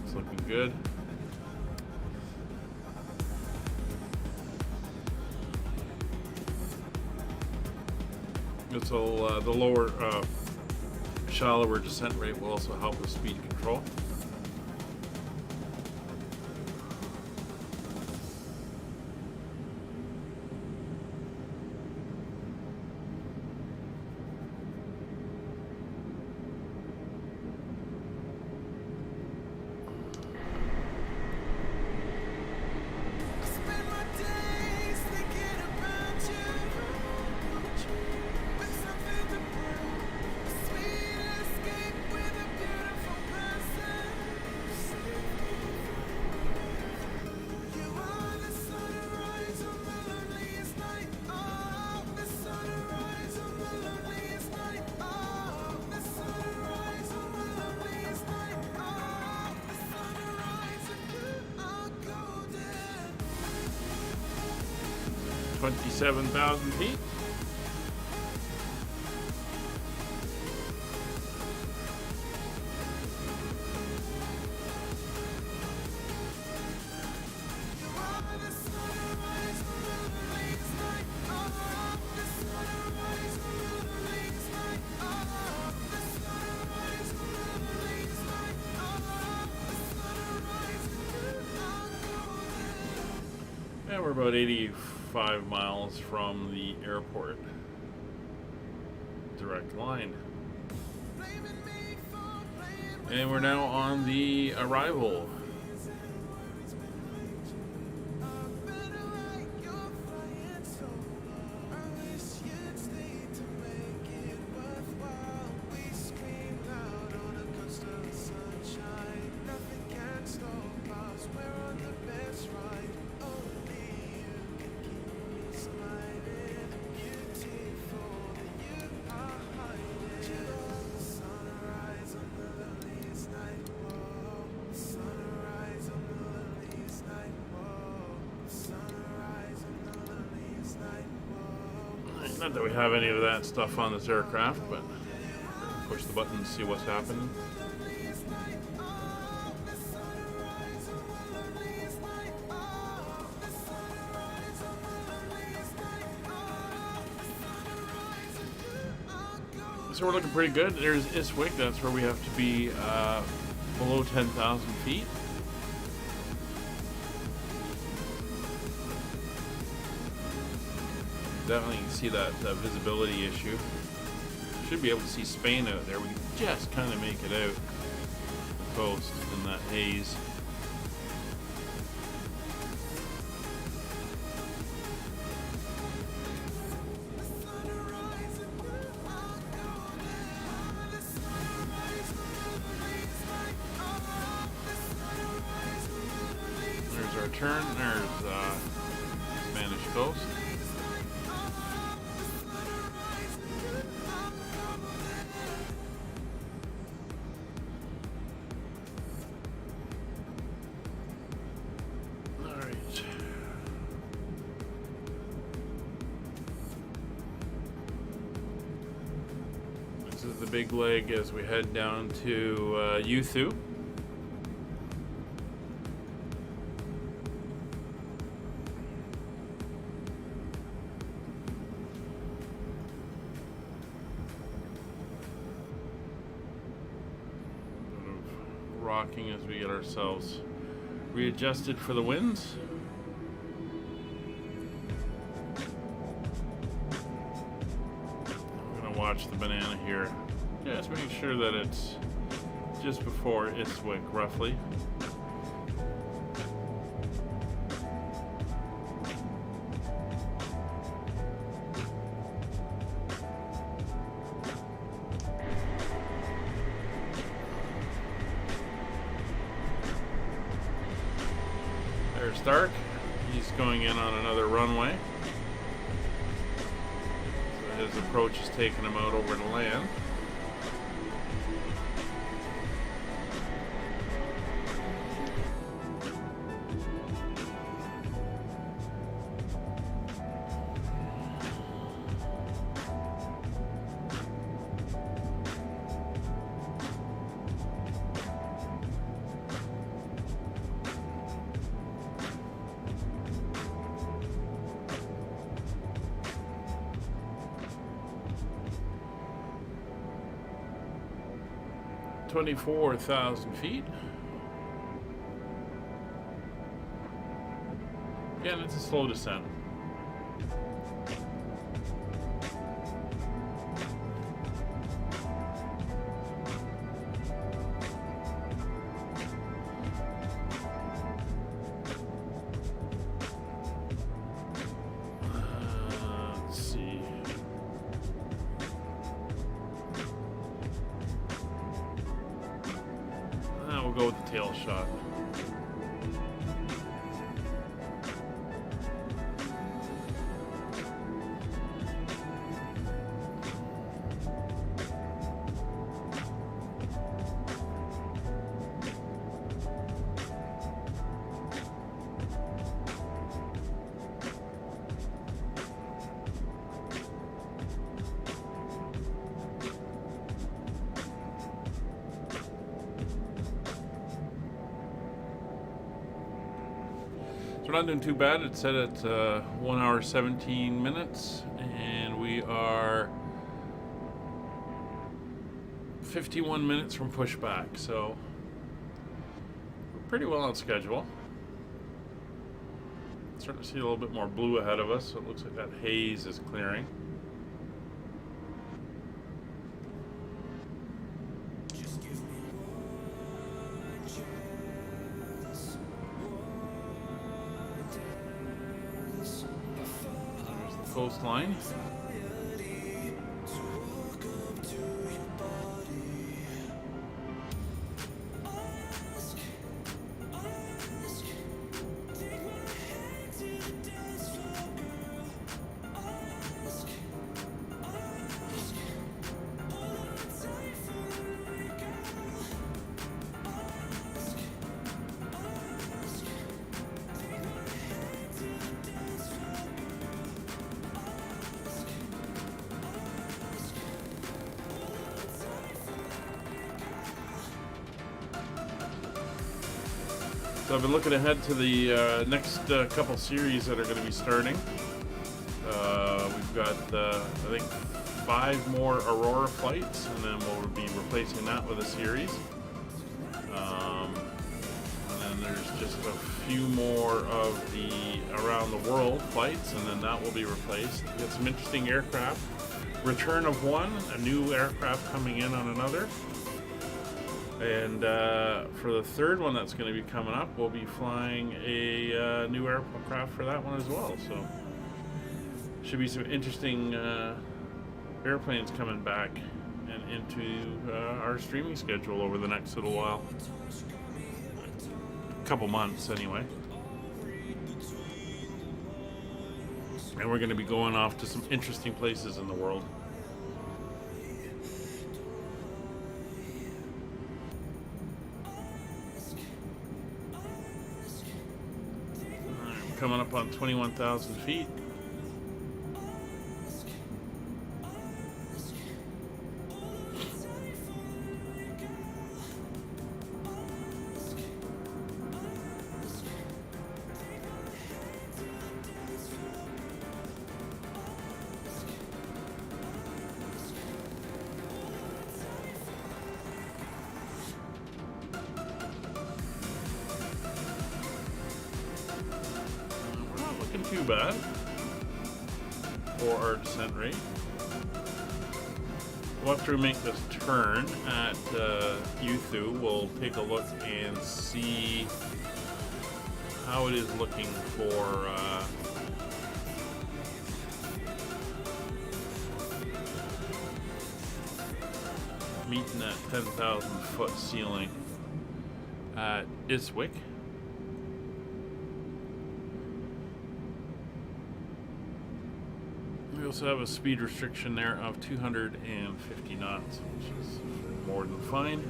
It's looking good. This will, the lower, shallower descent rate will also help with speed control. $27,000 feet. We're about 85 miles from the airport. Direct line. And we're now on the arrival. Not that we have any of that stuff on this aircraft, but push the button and see what's happening. So we're looking pretty good. There's Iswick. That's where we have to be below 10,000 feet. Definitely can see that visibility issue. Should be able to see Spain out there. We can just kind of make it out the coast in that haze. There's our turn. There's Spanish coast. This is the big leg as we head down to Yoke. Rocking as we get ourselves readjusted for the winds. I'm gonna watch the banana here. Just making sure that it's just before Iswick, roughly. There's Stark. He's going in on another runway. So his approach is taking him out over the land. – 24,000 feet. Again, it's a slow descent. Let's see. We'll go with the tail shot. We're not doing too bad. It's set at 1 hour 17 minutes, and we are 51 minutes from pushback, so we're pretty well on schedule. It's starting to see a little bit more blue ahead of us, so it looks like that haze is clearing. There's the coastline. So I've been looking ahead to the next couple series that are going to be starting. We've got, I think, 5 more Aurora flights, and then we'll be replacing that with a series. And then there's just a few more of the around the world flights, and then that will be replaced. We got some interesting aircraft. Return of one, a new aircraft coming in on another. And for the third one that's going to be coming up, we'll be flying a new aircraft for that one as well. So should be some interesting airplanes coming back and into our streaming schedule over the next little while. Couple months anyway. And we're going to be going off to some interesting places in the world. Coming up on 21,000 feet. Too bad for our descent rate. Well, after we make this turn at Yoke, we'll take a look and see how it is looking for meeting that 10,000 foot ceiling at Iswick. We also have a speed restriction there of 250 knots, which is more than fine.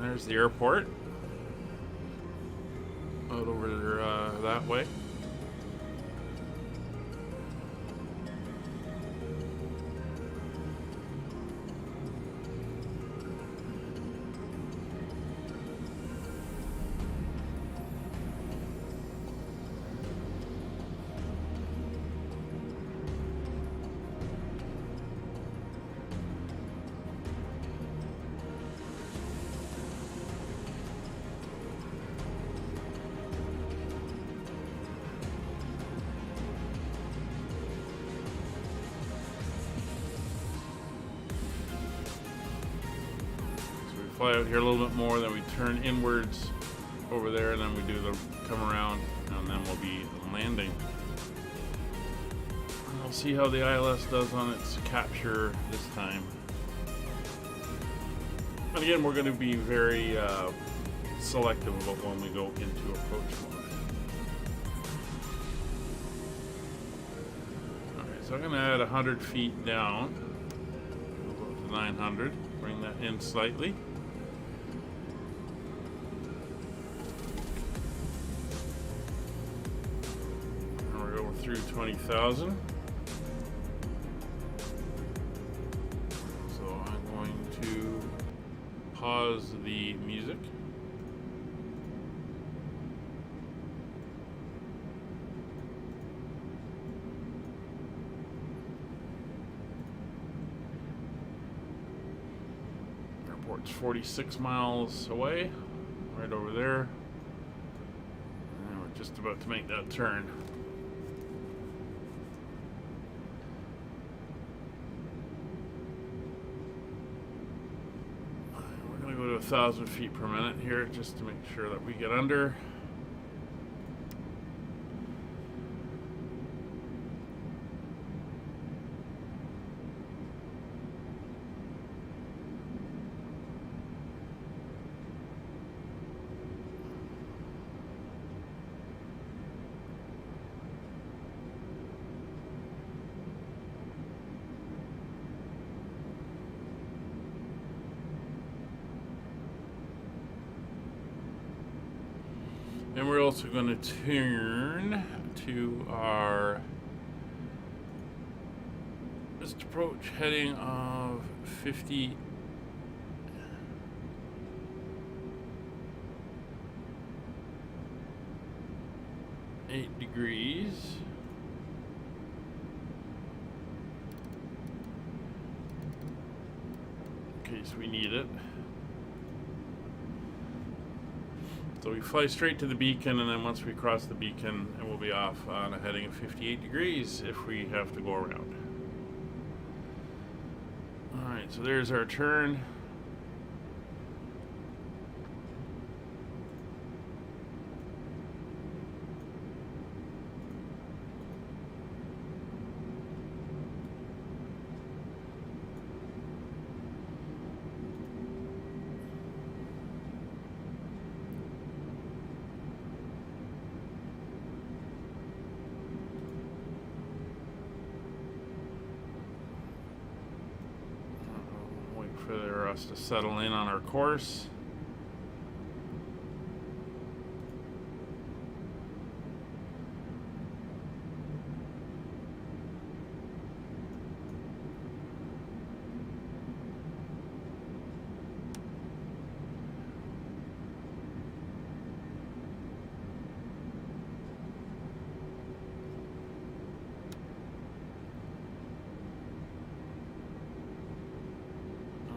There's the airport. Out over that way. Fly out here a little bit more, then we turn inwards over there, and then we do the come around, and then we'll be landing. And we'll see how the ILS does on its capture this time. And again, we're going to be very selective about when we go into approach mode. Alright, so I'm going to add 100 feet down, to 900, bring that in slightly. Through 20,000. So I'm going to pause the music. Airport's 46 miles away right over there. And we're just about to make that turn. We're going to go to 1,000 feet per minute here just to make sure that we get under. And we're also going to turn to our just approach heading of 58 degrees. In case we need it. So we fly straight to the beacon, and then once we cross the beacon, we'll be off on a heading of 58 degrees if we have to go around. Alright, so there's our turn. For us to settle in on our course.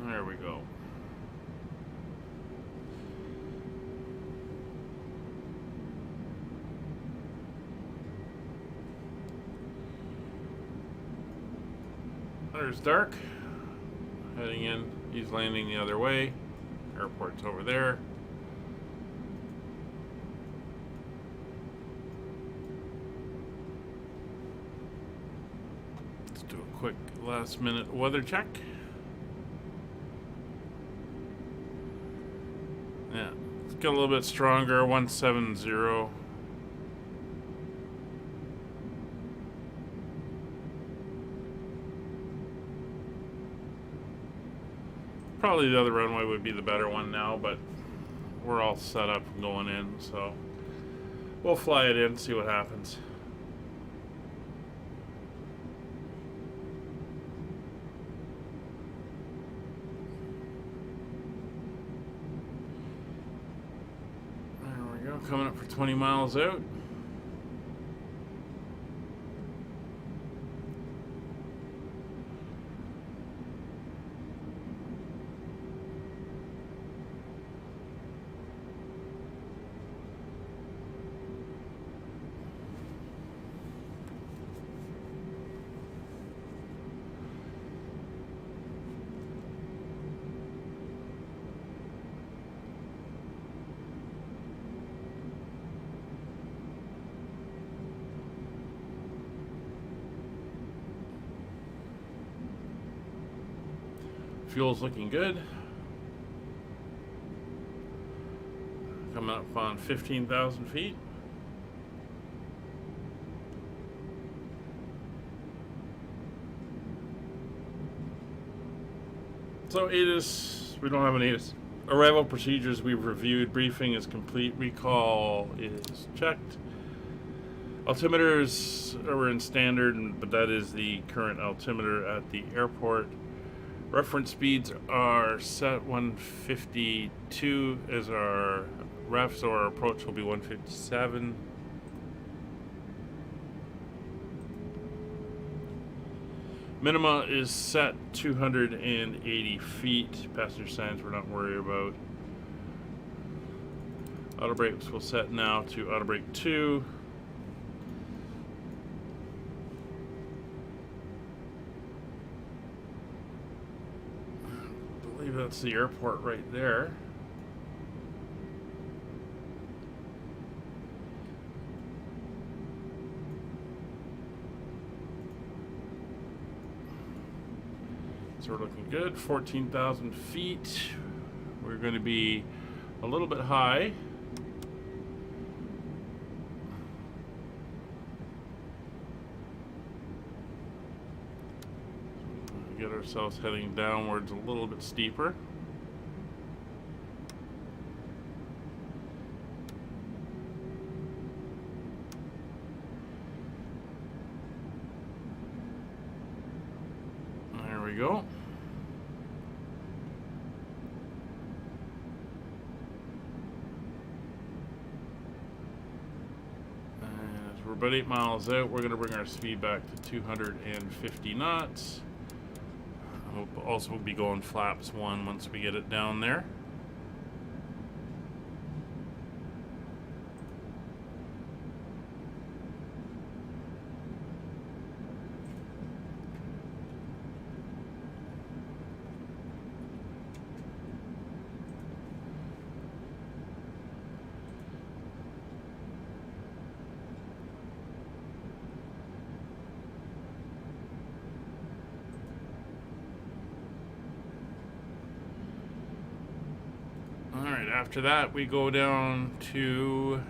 There we go. There's Dark heading in. He's landing the other way. Airport's over there. Let's do a quick last minute weather check. Yeah, let's get a little bit stronger. 170. Probably the other runway would be the better one now, but we're all set up and going in, so we'll fly it in, see what happens. There we go, coming up for 20 miles out. Fuel's looking good. Coming up on 15,000 feet. So ATIS, we don't have an ATIS. Arrival procedures we've reviewed. Briefing is complete. Recall is checked. Altimeters are in standard, but that is the current altimeter at the airport. Reference speeds are set 152 as our ref, so our approach will be 157. Minima is set 280 feet. Passenger signs we're not worried about. Auto brakes will set now to auto brake 2. I believe that's the airport right there. So we're looking good. 14,000 feet. We're going to be a little bit high. Get ourselves heading downwards a little bit steeper. There we go. And as we're about 8 miles out, we're going to bring our speed back to 250 knots. We'll also be going flaps 1 once we get it down there. Alright, after that we go down to,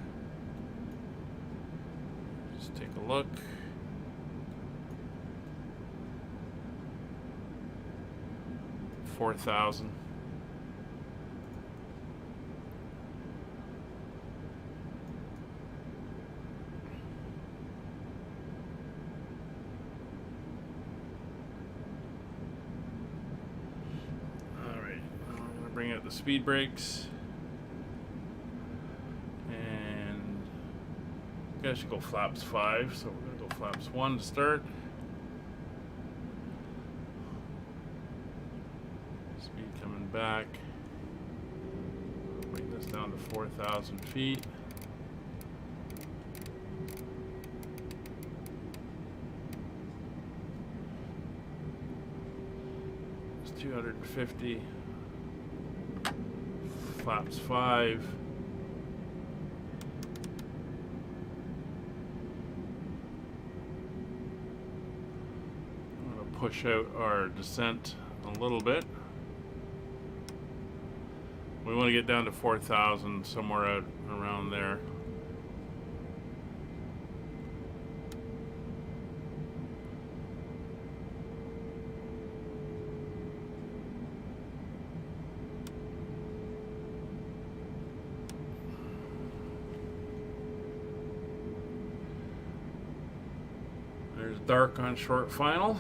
just take a look, $4,000. Bring out the speed brakes, and I guess you go flaps 5, so we're gonna go flaps 1 to start. Speed coming back. Bring this down to 4,000 feet. It's 250. Flaps 5. I'm going to push out our descent a little bit. We want to get down to 4,000, somewhere out around there. There's dark on short final.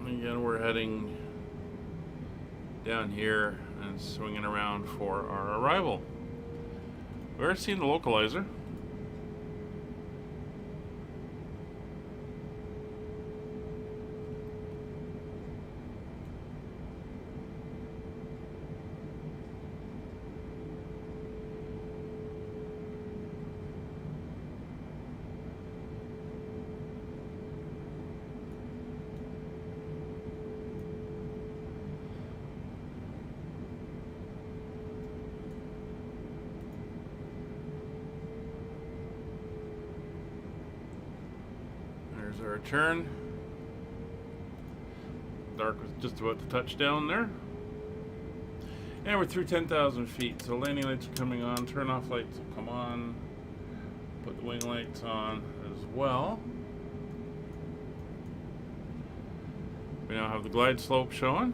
Again, we're heading down here and swinging around for our arrival. We're seeing the localizer. There's our turn. Dark was just about to touch down there. And we're through 10,000 feet. So landing lights are coming on. Turn off lights will come on. Put the wing lights on as well. We now have the glide slope showing.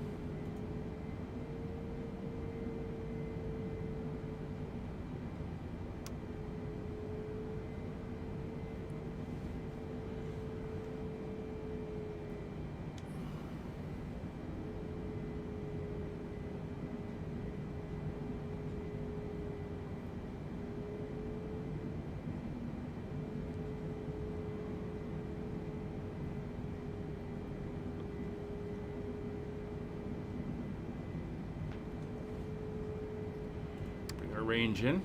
our range in.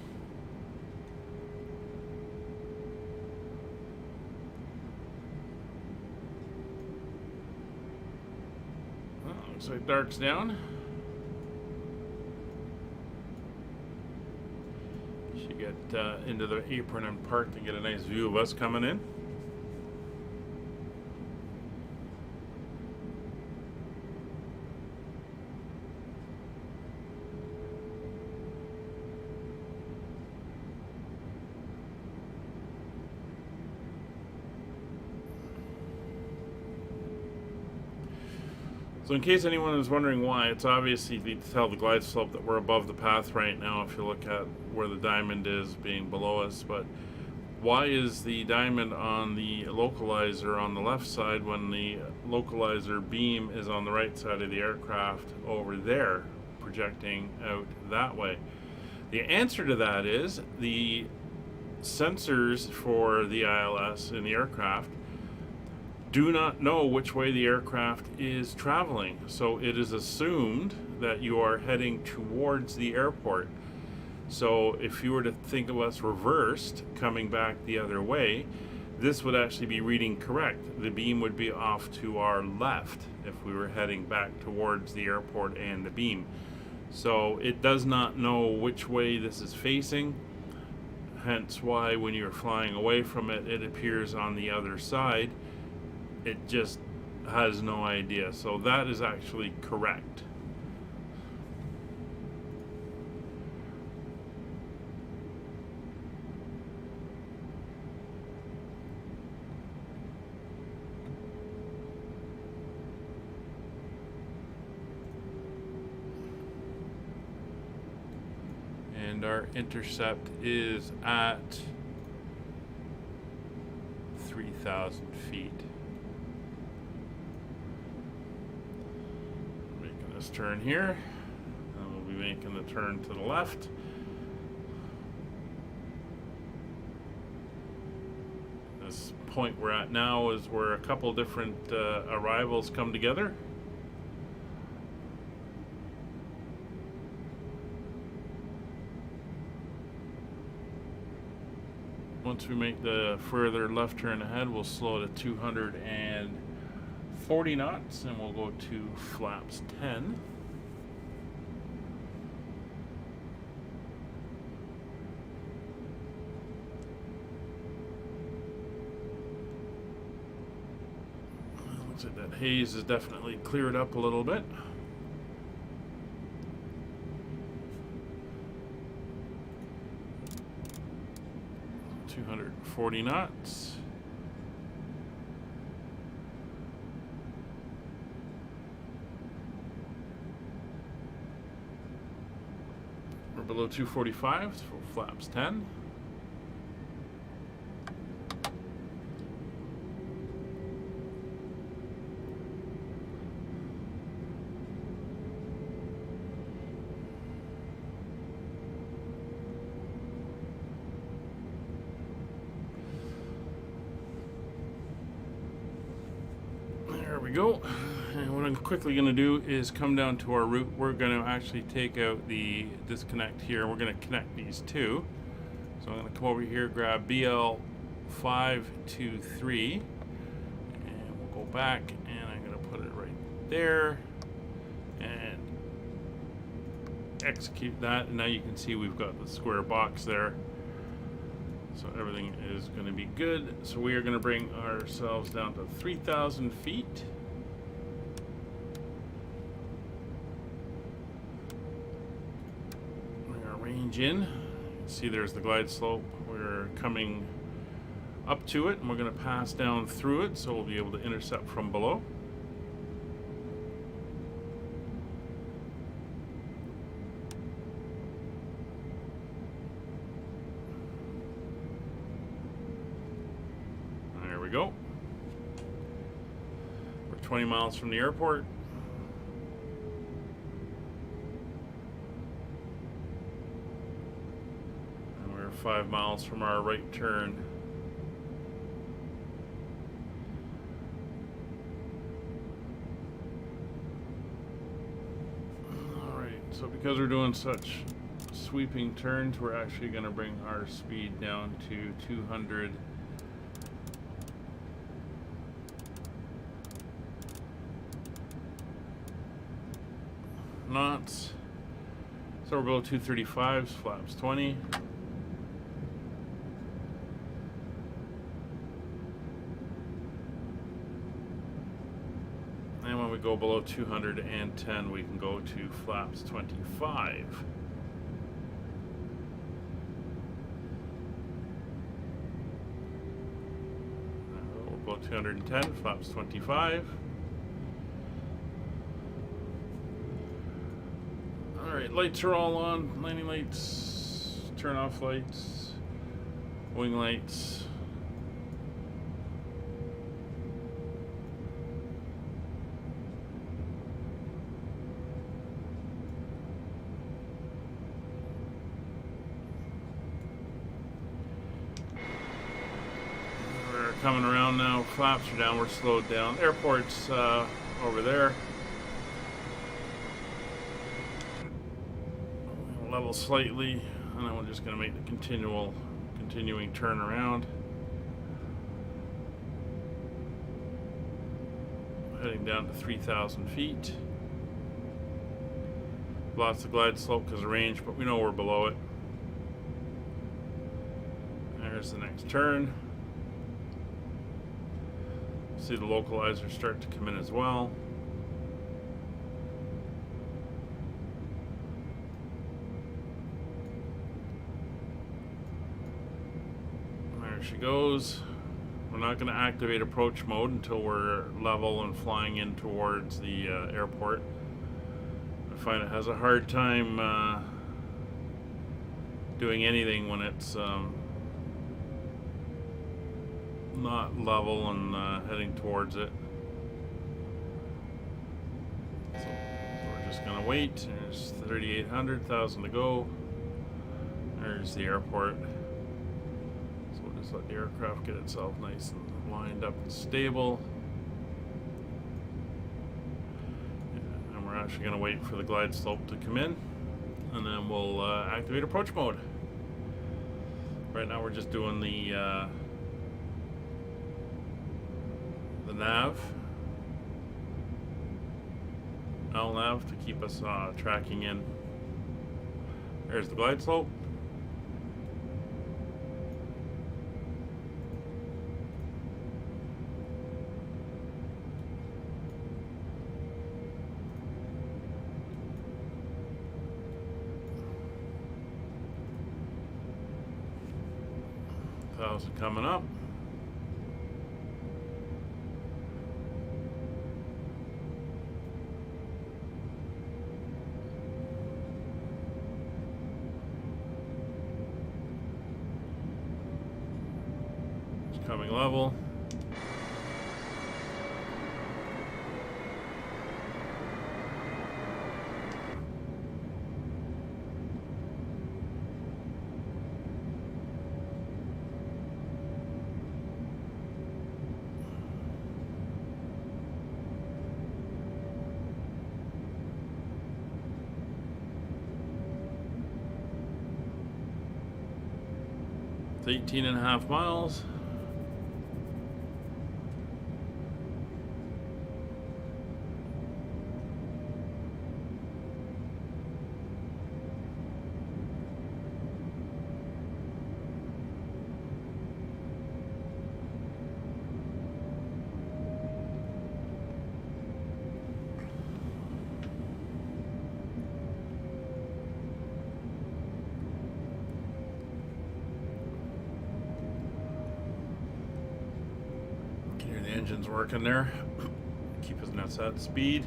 Well, looks like dark's down. Should get into the apron and park to get a nice view of us coming in. So in case anyone is wondering why, it's obvious you need to tell the glide slope that we're above the path right now if you look at where the diamond is being below us. But why is the diamond on the localizer on the left side when the localizer beam is on the right side of the aircraft over there, projecting out that way? The answer to that is the sensors for the ILS in the aircraft do not know which way the aircraft is traveling. So it is assumed that you are heading towards the airport. So if you were to think of us reversed, coming back the other way, this would actually be reading correct. The beam would be off to our left if we were heading back towards the airport and the beam. So it does not know which way this is facing, hence why when you're flying away from it, it appears on the other side. It just has no idea. So that is actually correct. And our intercept is at 3,000 feet. This turn here, and we'll be making the turn to the left. This point we're at now is where a couple different arrivals come together. Once we make the further left turn ahead, we'll slow to 240 knots and we'll go to flaps 10. Looks like that haze is definitely cleared up a little bit. .240 knots. We're below 245, so flaps 10. There we go. And what I'm quickly going to do is come down to our route. We're going to actually take out the disconnect here. We're going to connect these two. So I'm going to come over here, grab BL523, and we'll go back, and I'm going to put it right there and execute that. And now you can see we've got the square box there. So everything is going to be good. So we are going to bring ourselves down to 3,000 feet. Bring our range in. You can see there's the glide slope. We're coming up to it, and we're going to pass down through it, so we'll be able to intercept from below. We go. We're 20 miles from the airport. And we're 5 miles from our right turn. Alright, so because we're doing such sweeping turns, we're actually going to bring our speed down to 200 knots. So we're below 235s, flaps 20. And when we go below 210, we can go to flaps 25. We're below 210, flaps 25. Alright, lights are all on. Landing lights, turn off lights, wing lights. We're coming around now. Flaps are down, we're slowed down. Airport's over there. Level slightly, and then we're just going to make the continuing turn around. Heading down to 3,000 feet. Lots of glide slope because of range, but we know we're below it. There's the next turn. See the localizer start to come in as well. There she goes. We're not going to activate approach mode until we're level and flying in towards the airport. I find it has a hard time doing anything when it's not level and heading towards it. So we're just going to wait. There's 3,800, 1,000 to go. There's the airport. Just let the aircraft get itself nice and lined up and stable. And we're actually going to wait for the glide slope to come in, and then we'll activate approach mode. Right now we're just doing the nav, LNAV to keep us tracking in. There's the glide slope. Coming up. It's coming level. It's 18.5 miles. Engine's working there. Keep his nuts at speed.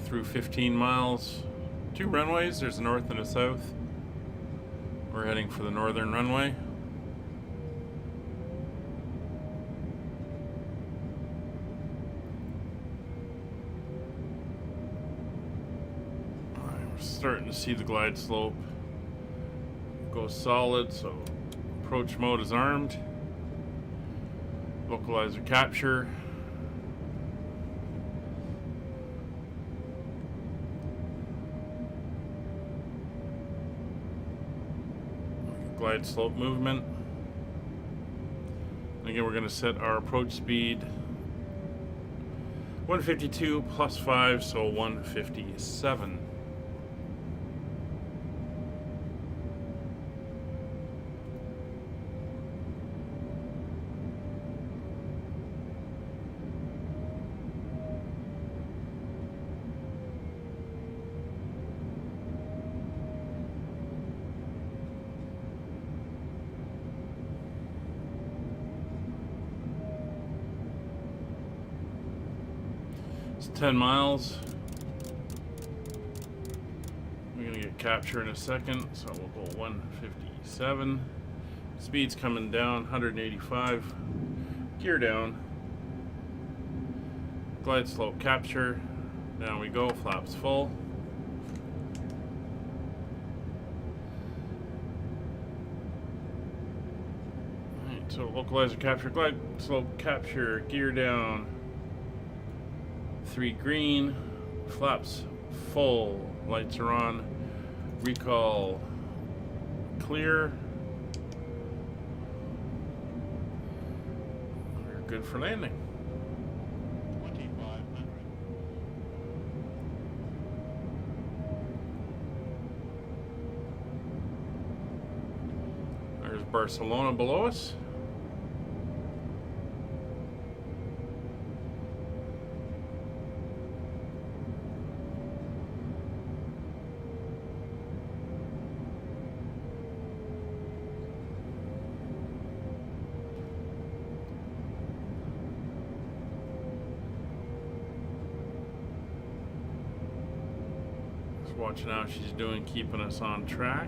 Through 15 miles, 2 runways, there's a north and a south. We're heading for the northern runway. We're starting to see the glide slope go solid, so approach mode is armed. Localizer capture. Glide slope movement. Again, we're going to set our approach speed 152 plus 5, so 157. It's 10 miles. We're gonna get capture in a second, so we'll go 157. Speed's coming down, 185. Gear down. Glide slope capture. Down we go, flaps full. Alright, so localizer capture, glide slope capture, gear down. 3 green, flaps full, lights are on, recall clear. We're good for landing. 2500. There's Barcelona below us. Watching how she's doing, keeping us on track.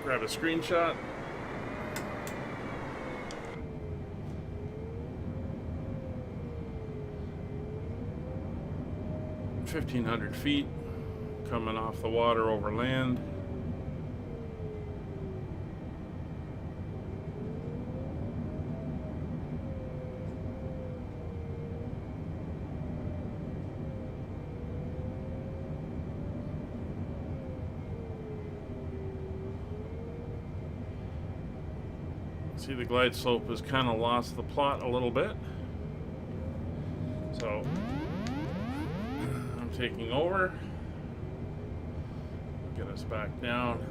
Grab a screenshot. $1,500 feet, coming off the water over land. See, the glide slope has kind of lost the plot a little bit. So taking over, get us back down.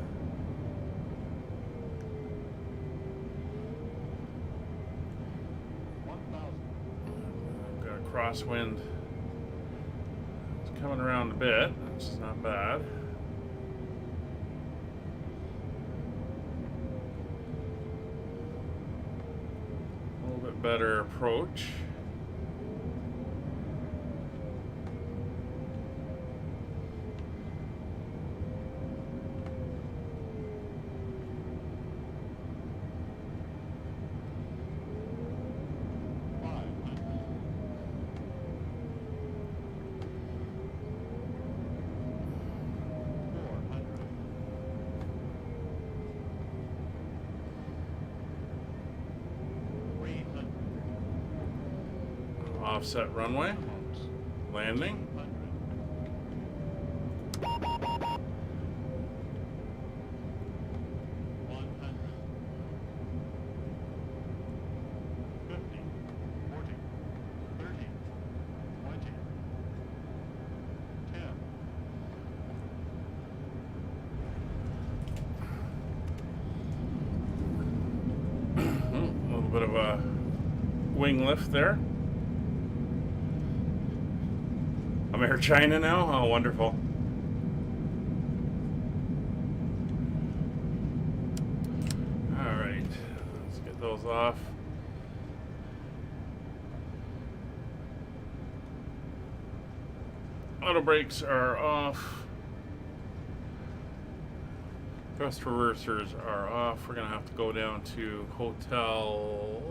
I've got a crosswind. It's coming around a bit, which is not bad. A little bit better approach. Offset runway, landing. A little bit of a wing lift there. I'm Air China now? Oh, wonderful. Alright, let's get those off. Auto brakes are off. Thrust reversers are off. We're going to have to go down to Hotel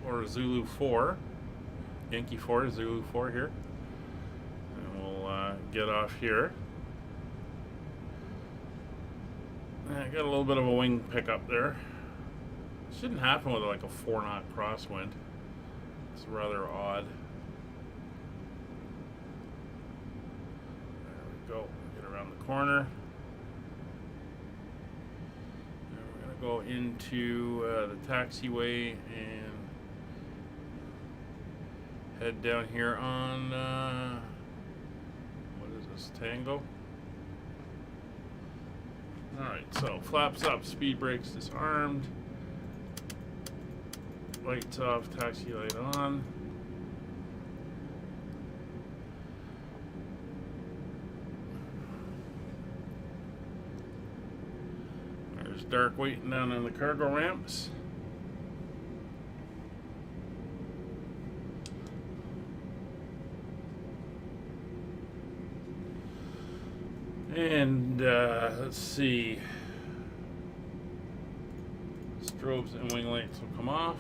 or Zulu 4. Yankee 4, Zulu 4 here. And we'll get off here. I got a little bit of a wing pickup there. Shouldn't happen with like a 4-knot crosswind. It's rather odd. There we go. Get around the corner. And we're going to go into the taxiway and head down here on what is this, Tango? Alright, so flaps up, speed brakes disarmed, lights off, taxi light on. There's Dark waiting down in the cargo ramps. And let's see, strobes and wing lights will come off.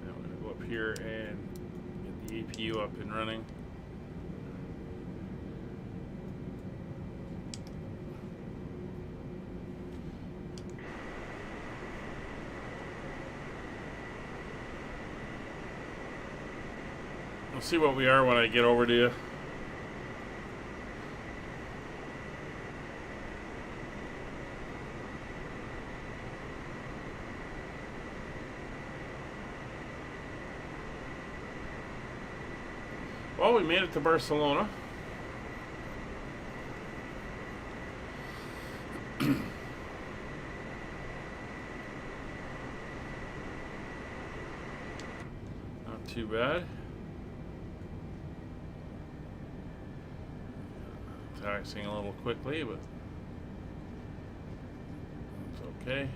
Now we're going to go up here and get the APU up and running. We'll see what we are when I get over to you. Well, we made it to Barcelona. Not too bad. Taxiing a little quickly, but it's okay.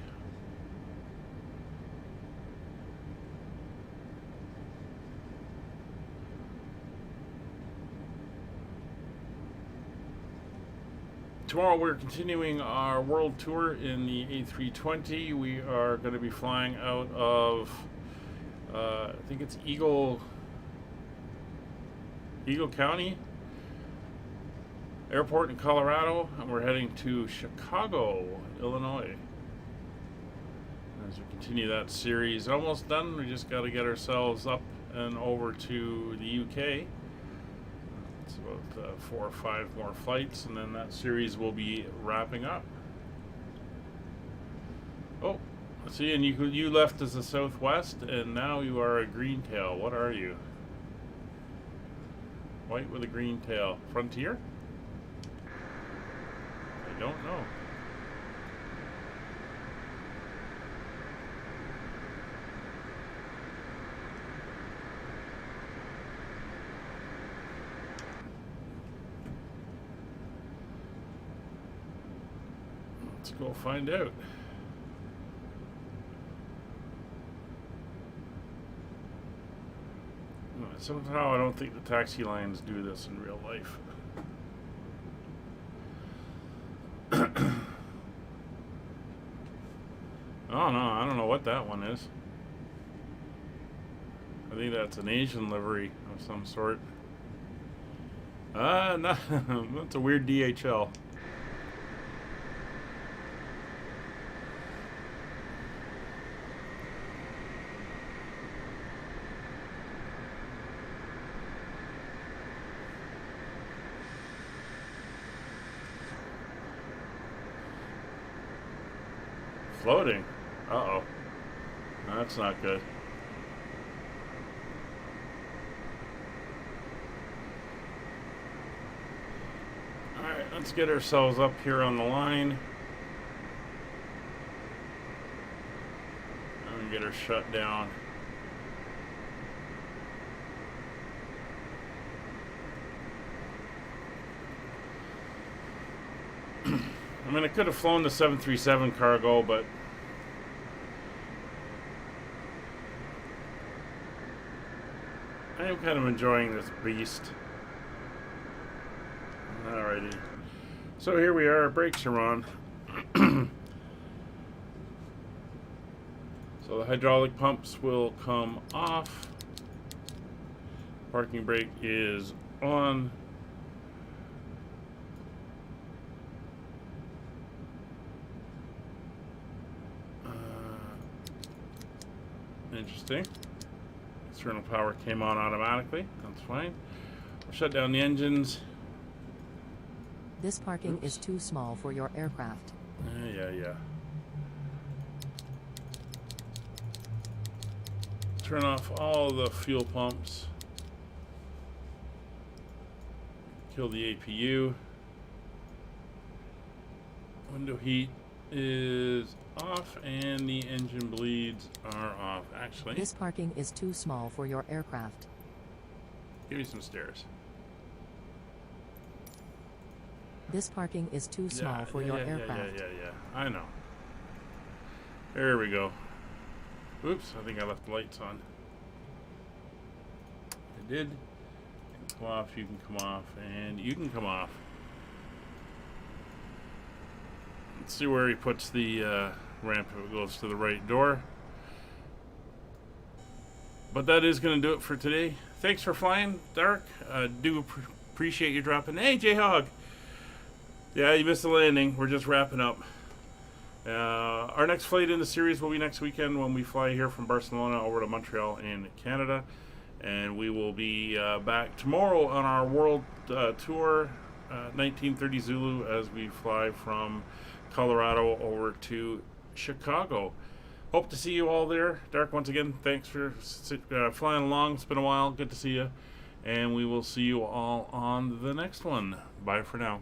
Tomorrow we're continuing our world tour in the A320. We are going to be flying out of, I think it's Eagle County Airport in Colorado, and we're heading to Chicago, Illinois. As we continue that series, almost done. We just got to get ourselves up and over to the UK. It's about 4 or 5 more flights, and then that series will be wrapping up. Oh, see, and you left as a Southwest, and now you are a green tail. What are you? White with a green tail. Frontier? I don't know. Let's go find out. Somehow I don't think the taxi lines do this in real life. Oh no, I don't know what that one is. I think that's an Asian livery of some sort. No, that's a weird DHL. Floating. Uh-oh. That's not good. Alright, let's get ourselves up here on the line. And get her shut down. I mean, I could have flown the 737 cargo, but I am kind of enjoying this beast. Alrighty. So here we are, brakes are on. So the hydraulic pumps will come off. Parking brake is on. Interesting. External power came on automatically. That's fine. We'll shut down the engines. This parking is too small for your aircraft. Yeah. Turn off all the fuel pumps. Kill the APU. Window heat is off and the engine bleeds are off. Actually, This parking is too small for your aircraft. give me some stairs. This parking is too small for your aircraft. Yeah. I know. There we go. Oops, I think I left the lights on. I did. You can come off, you can come off, and you can come off. Let's see where he puts the ramp if it goes to the right door. But that is going to do it for today. Thanks for flying, Dark. Do appreciate you dropping. Hey, J-Hog. Yeah, you missed the landing. We're just wrapping up. Our next flight in the series will be next weekend when we fly here from Barcelona over to Montreal in Canada. And we will be back tomorrow on our world tour, 1930 Zulu, as we fly from Colorado over to Chicago. Hope to see you all there. Dark, once again, thanks for flying along. It's been a while. Good to see you. And we will see you all on the next one. Bye for now.